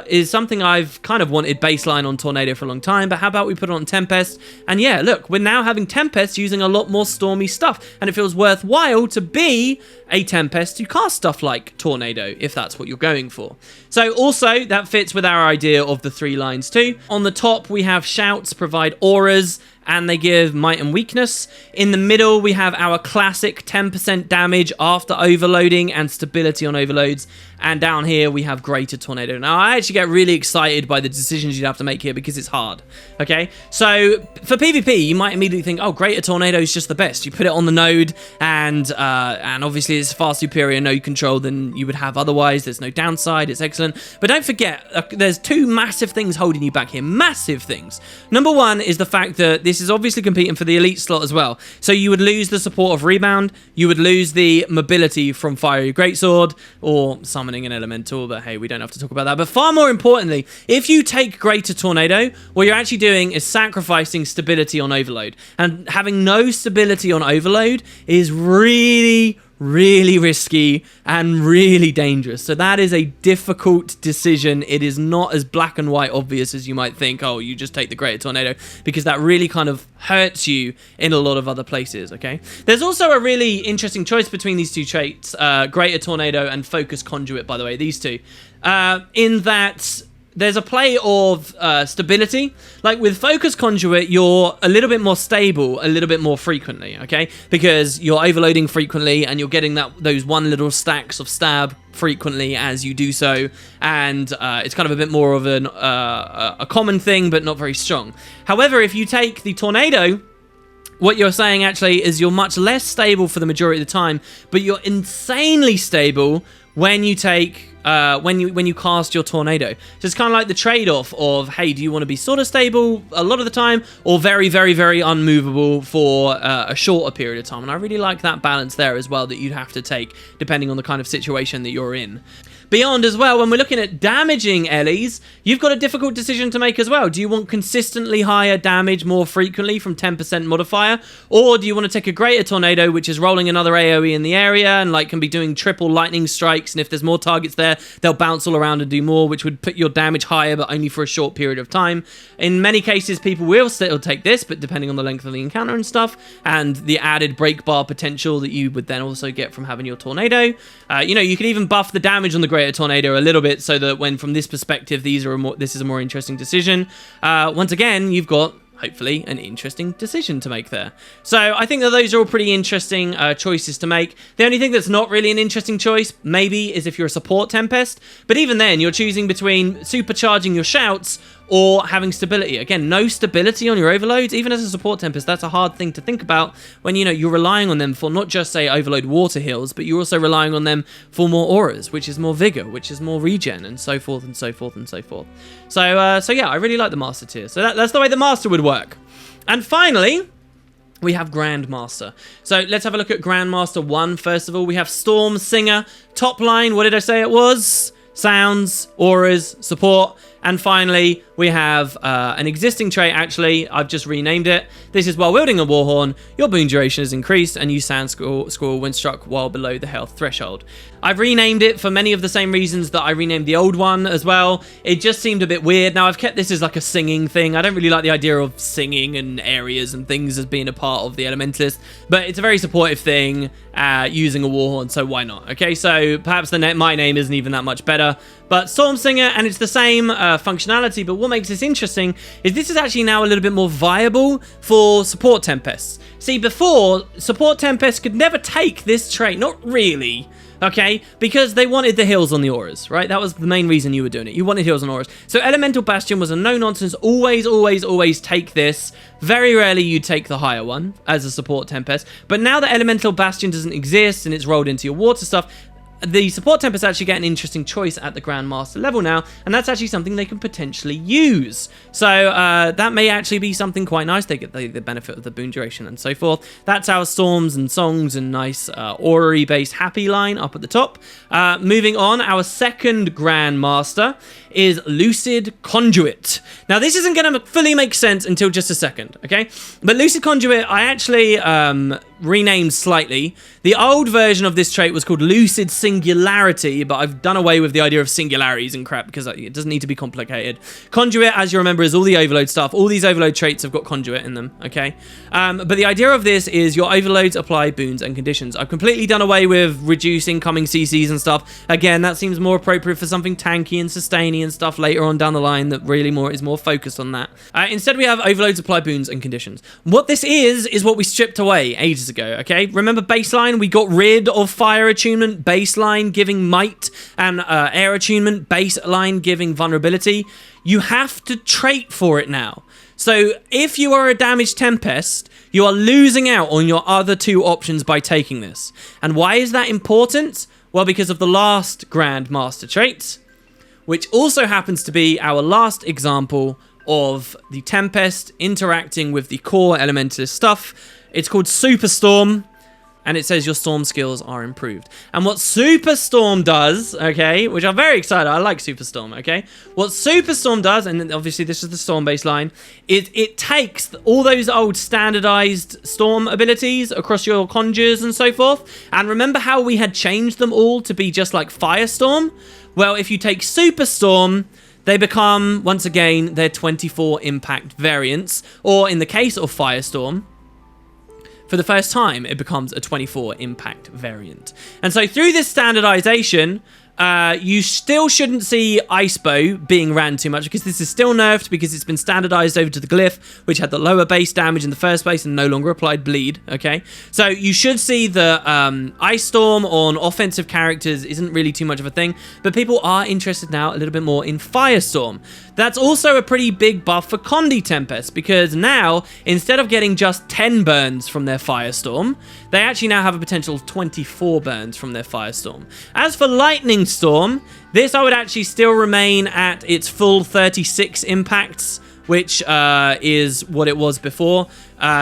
is something I've kind of wanted baseline on Tornado for a long time. But how about we put it on Tempest? And yeah, look, we're now having Tempest using a lot more stormy stuff, and it feels worthwhile to be a Tempest to cast stuff like Tornado if that's what you're going for. So also that fits with our idea of the 3 lines too. On the top we have shouts, provide auras, and they give might and weakness. In the middle we have our classic 10% damage after overloading and stability on overloads, and down here we have greater Tornado. Now I actually get really excited by the decisions you'd have to make here because it's hard. Okay, so for PvP you might immediately think, oh, greater Tornado is just the best. You put it on the node, and obviously it's far superior node control than you would have otherwise. There's no downside, it's excellent. But don't forget, there's 2 massive things holding you back here. Massive things. Number 1 is the fact that this is obviously competing for the elite slot as well. So you would lose the support of Rebound, you would lose the mobility from Fiery Greatsword or summoning an elemental, but hey, we don't have to talk about that. But far more importantly, if you take Greater Tornado, what you're actually doing is sacrificing stability on Overload. And having no stability on Overload is really risky and really dangerous. So that is a difficult decision. It is not as black and white obvious as you might think, oh, you just take the Greater Tornado, because that really kind of hurts you in a lot of other places, okay? There's also a really interesting choice between these 2 traits, Greater Tornado and Focus Conduit, by the way, these 2, in that there's a play of stability. Like with Focus Conduit, you're a little bit more stable, a little bit more frequently, okay? Because you're overloading frequently and you're getting those 1 little stacks of stab frequently as you do so, and it's kind of a bit more of a common thing, but not very strong. However, if you take the Tornado, what you're saying actually is you're much less stable for the majority of the time, but you're insanely stable when you take when you cast your tornado. So it's kind of like the trade-off of, hey, do you want to be sort of stable a lot of the time, or very, very, very unmovable for a shorter period of time? And I really like that balance there as well, that you'd have to take depending on the kind of situation that you're in. Beyond as well, when we're looking at damaging Ellies, you've got a difficult decision to make as well. Do you want consistently higher damage more frequently from 10% modifier? Or do you want to take a greater tornado, which is rolling another AoE in the area and like can be doing triple lightning strikes, and if there's more targets there, they'll bounce all around and do more, which would put your damage higher, but only for a short period of time. In many cases, people will still take this, but depending on the length of the encounter and stuff, and the added break bar potential that you would then also get from having your tornado. You know, you could even buff the damage on the greater tornado a little bit, so that when from this perspective, this is a more interesting decision. Once again, you've got hopefully an interesting decision to make there. So I think that those are all pretty interesting choices to make. The only thing that's not really an interesting choice maybe is if you're a support Tempest, but even then you're choosing between supercharging your shouts or having stability. Again, no stability on your overloads. Even as a support Tempest, that's a hard thing to think about when, you know, you're relying on them for not just, say, overload water heals, but you're also relying on them for more auras, which is more vigor, which is more regen, and so forth and so forth and so forth. So yeah, I really like the Master tier. So that's the way the Master would work. And finally, we have Grandmaster. So let's have a look at Grandmaster 1 first of all. We have Storm Singer. Top line, what did I say it was? Sounds, auras, support. And finally, we have an existing trait, actually. I've just renamed it. This is while wielding a Warhorn, your boon duration is increased and you sound score when struck while below the health threshold. I've renamed it for many of the same reasons that I renamed the old one as well. It just seemed a bit weird. Now, I've kept this as like a singing thing. I don't really like the idea of singing and areas and things as being a part of the Elementalist, but it's a very supportive thing using a Warhorn, so why not? Okay, so perhaps my name isn't even that much better, but Storm Singer, and it's the same functionality, but what makes this interesting is this is actually now a little bit more viable for support Tempests. See, before, support Tempests could never take this trait, not really, okay, because they wanted the heals on the auras, right? That was the main reason you were doing it. You wanted heals on auras. So Elemental Bastion was a no-nonsense, always, always, always take this. Very rarely you take the higher one as a support Tempest, but now that Elemental Bastion doesn't exist and it's rolled into your water stuff, the support Tempest actually get an interesting choice at the Grandmaster level now, and that's actually something they can potentially use. So that may actually be something quite nice. They get the benefit of the boon duration and so forth. That's our storms and songs and nice orrery-based happy line up at the top. Moving on, our second Grandmaster is Lucid Conduit. Now, this isn't going to fully make sense until just a second, okay? But Lucid Conduit, I actually renamed slightly. The old version of this trait was called Lucid Singularity, but I've done away with the idea of singularities and crap because it doesn't need to be complicated. Conduit, as you remember, is all the overload stuff. All these overload traits have got conduit in them, okay? But the idea of this is your overloads apply boons and conditions. I've completely done away with reduce incoming CCs and stuff. Again, that seems more appropriate for something tanky and sustaining and stuff later on down the line that really is more focused on that. Instead, we have overloads apply boons and conditions. What this is what we stripped away ages ago, okay? Remember baseline? We got rid of fire attunement, baseline giving might, and air attunement, baseline giving vulnerability. You have to trait for it now. So if you are a damaged Tempest, you are losing out on your other two options by taking this. And why is that important? Well, because of the last Grandmaster trait, which also happens to be our last example of the Tempest interacting with the core Elementalist stuff. It's called Superstorm, and it says your storm skills are improved. And what Superstorm does, okay, which I'm very excited, I like Superstorm, okay? What Superstorm does, and obviously this is the Storm baseline, it takes all those old standardized Storm abilities across your conjures and so forth, and remember how we had changed them all to be just like Firestorm? Well, if you take Superstorm, they become, once again, their 24 impact variants, or in the case of Firestorm, for the first time, it becomes a 24 impact variant. And so through this standardization, You still shouldn't see Ice Bow being ran too much because this is still nerfed because it's been standardized over to the glyph, which had the lower base damage in the first place and no longer applied bleed, okay? So you should see the Ice Storm on offensive characters isn't really too much of a thing, but people are interested now a little bit more in Firestorm. That's also a pretty big buff for Condi Tempest because now, instead of getting just 10 burns from their Firestorm, they actually now have a potential of 24 burns from their Firestorm. As for Lightning Storm, this I would actually still remain at its full 36 impacts, which is what it was before.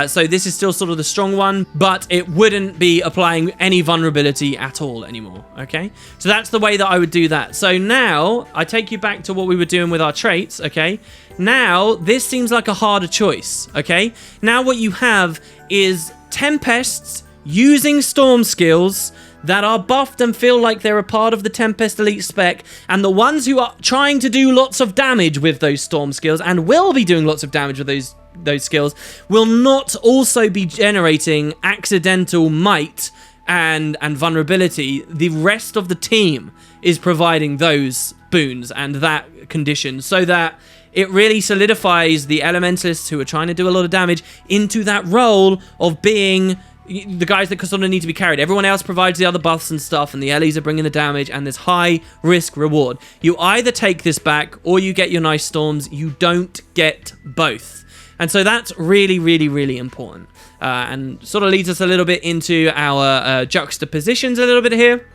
So this is still sort of the strong one, but it wouldn't be applying any vulnerability at all anymore, okay? So that's the way that I would do that. So now, I take you back to what we were doing with our traits, okay? Now, this seems like a harder choice, okay? Now what you have is Tempests using Storm skills that are buffed and feel like they're a part of the Tempest Elite spec, and the ones who are trying to do lots of damage with those Storm skills, and will be doing lots of damage with those skills, will not also be generating accidental might and vulnerability. The rest of the team is providing those boons and that condition, so that it really solidifies the Elementalists who are trying to do a lot of damage into that role of being the guys that sort of need to be carried. Everyone else provides the other buffs and stuff, and the Ellies are bringing the damage, and there's high risk reward. You either take this back, or you get your nice storms. You don't get both. And so that's really, really, really important. And sort of leads us a little bit into our juxtapositions a little bit here.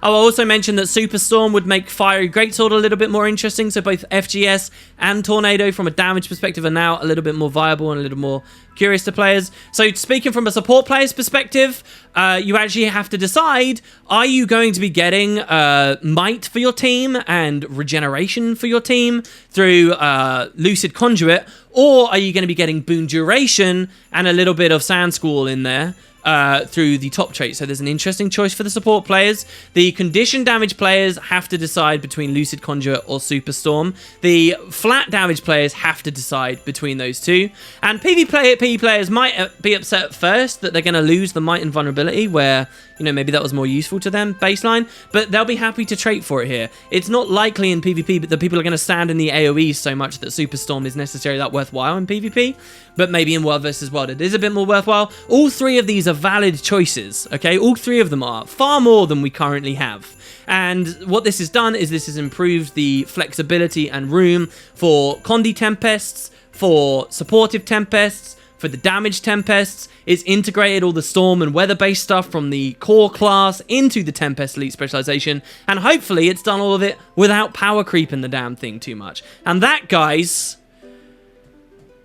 I'll also mention that Superstorm would make Fiery Greatsword a little bit more interesting, so both FGS and Tornado from a damage perspective are now a little bit more viable and a little more curious to players. So speaking from a support player's perspective, you actually have to decide, are you going to be getting might for your team and regeneration for your team through Lucid Conduit, or are you going to be getting boon duration and a little bit of Sand Squall in there through the top trait? So there's an interesting choice for the support players. The condition damage players have to decide between Lucid Conduit or Superstorm. The flat damage players have to decide between those two. And PvP players might be upset at first that they're going to lose the might and vulnerability, where, you know, maybe that was more useful to them baseline, but they'll be happy to trait for it here. It's not likely in PvP that people are going to stand in the AoEs so much that Superstorm is necessarily that worthwhile in PvP, but maybe in World vs. World it is a bit more worthwhile. All three of these are valid choices, okay? All three of them are, far more than we currently have. And what this has done is this has improved the flexibility and room for Condi Tempests, for supportive Tempests, for the damage Tempests. It's integrated all the Storm and weather-based stuff from the core class into the Tempest Elite specialization, and hopefully it's done all of it without power creeping the damn thing too much. And that, guys,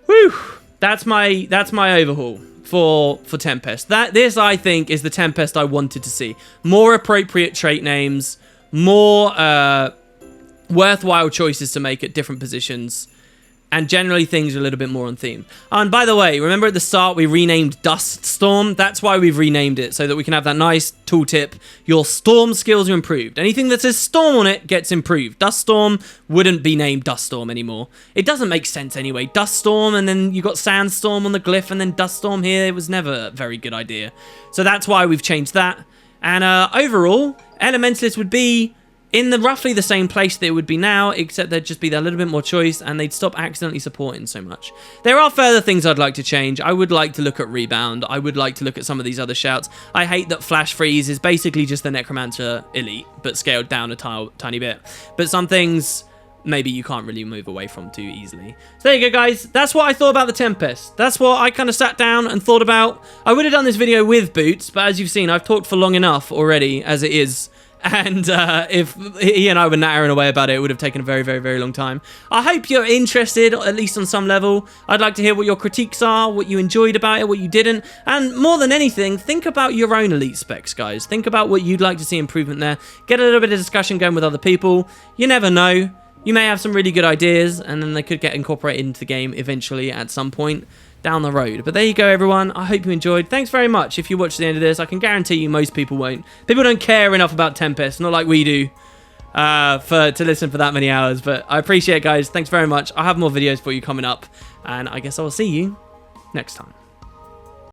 whew, that's my overhaul for Tempest. This, I think, is the Tempest I wanted to see. More appropriate trait names, more worthwhile choices to make at different positions, and generally things are a little bit more on theme. And by the way, remember at the start we renamed Dust Storm? That's why we've renamed it, so that we can have that nice tooltip. Your Storm skills are improved. Anything that says Storm on it gets improved. Dust Storm wouldn't be named Dust Storm anymore. It doesn't make sense anyway. Dust Storm, and then you got Sandstorm on the glyph, and then Dust Storm here. It was never a very good idea. So that's why we've changed that. And overall, Elementalist would be in roughly the same place that it would be now, except there'd just be a little bit more choice, and they'd stop accidentally supporting so much. There are further things I'd like to change. I would like to look at Rebound. I would like to look at some of these other shouts. I hate that Flash Freeze is basically just the Necromancer Elite, but scaled down a tiny bit. But some things maybe you can't really move away from too easily. So there you go, guys. That's what I thought about the Tempest. That's what I kind of sat down and thought about. I would have done this video with Boots, but as you've seen, I've talked for long enough already as it is. And if he and I were nattering away about it, it would have taken a very, very, very long time. I hope you're interested, at least on some level. I'd like to hear what your critiques are, what you enjoyed about it, what you didn't. And more than anything, think about your own Elite specs, guys. Think about what you'd like to see improvement there. Get a little bit of discussion going with other people. You never know. You may have some really good ideas, and then they could get incorporated into the game eventually at some point down the road. But there you go, everyone. I hope you enjoyed. Thanks very much. If you watch the end of this, I can guarantee you most people won't. People don't care enough about Tempest, not like we do, to listen for that many hours. But I appreciate it, guys. Thanks very much. I'll have more videos for you coming up, and I guess I will see you next time.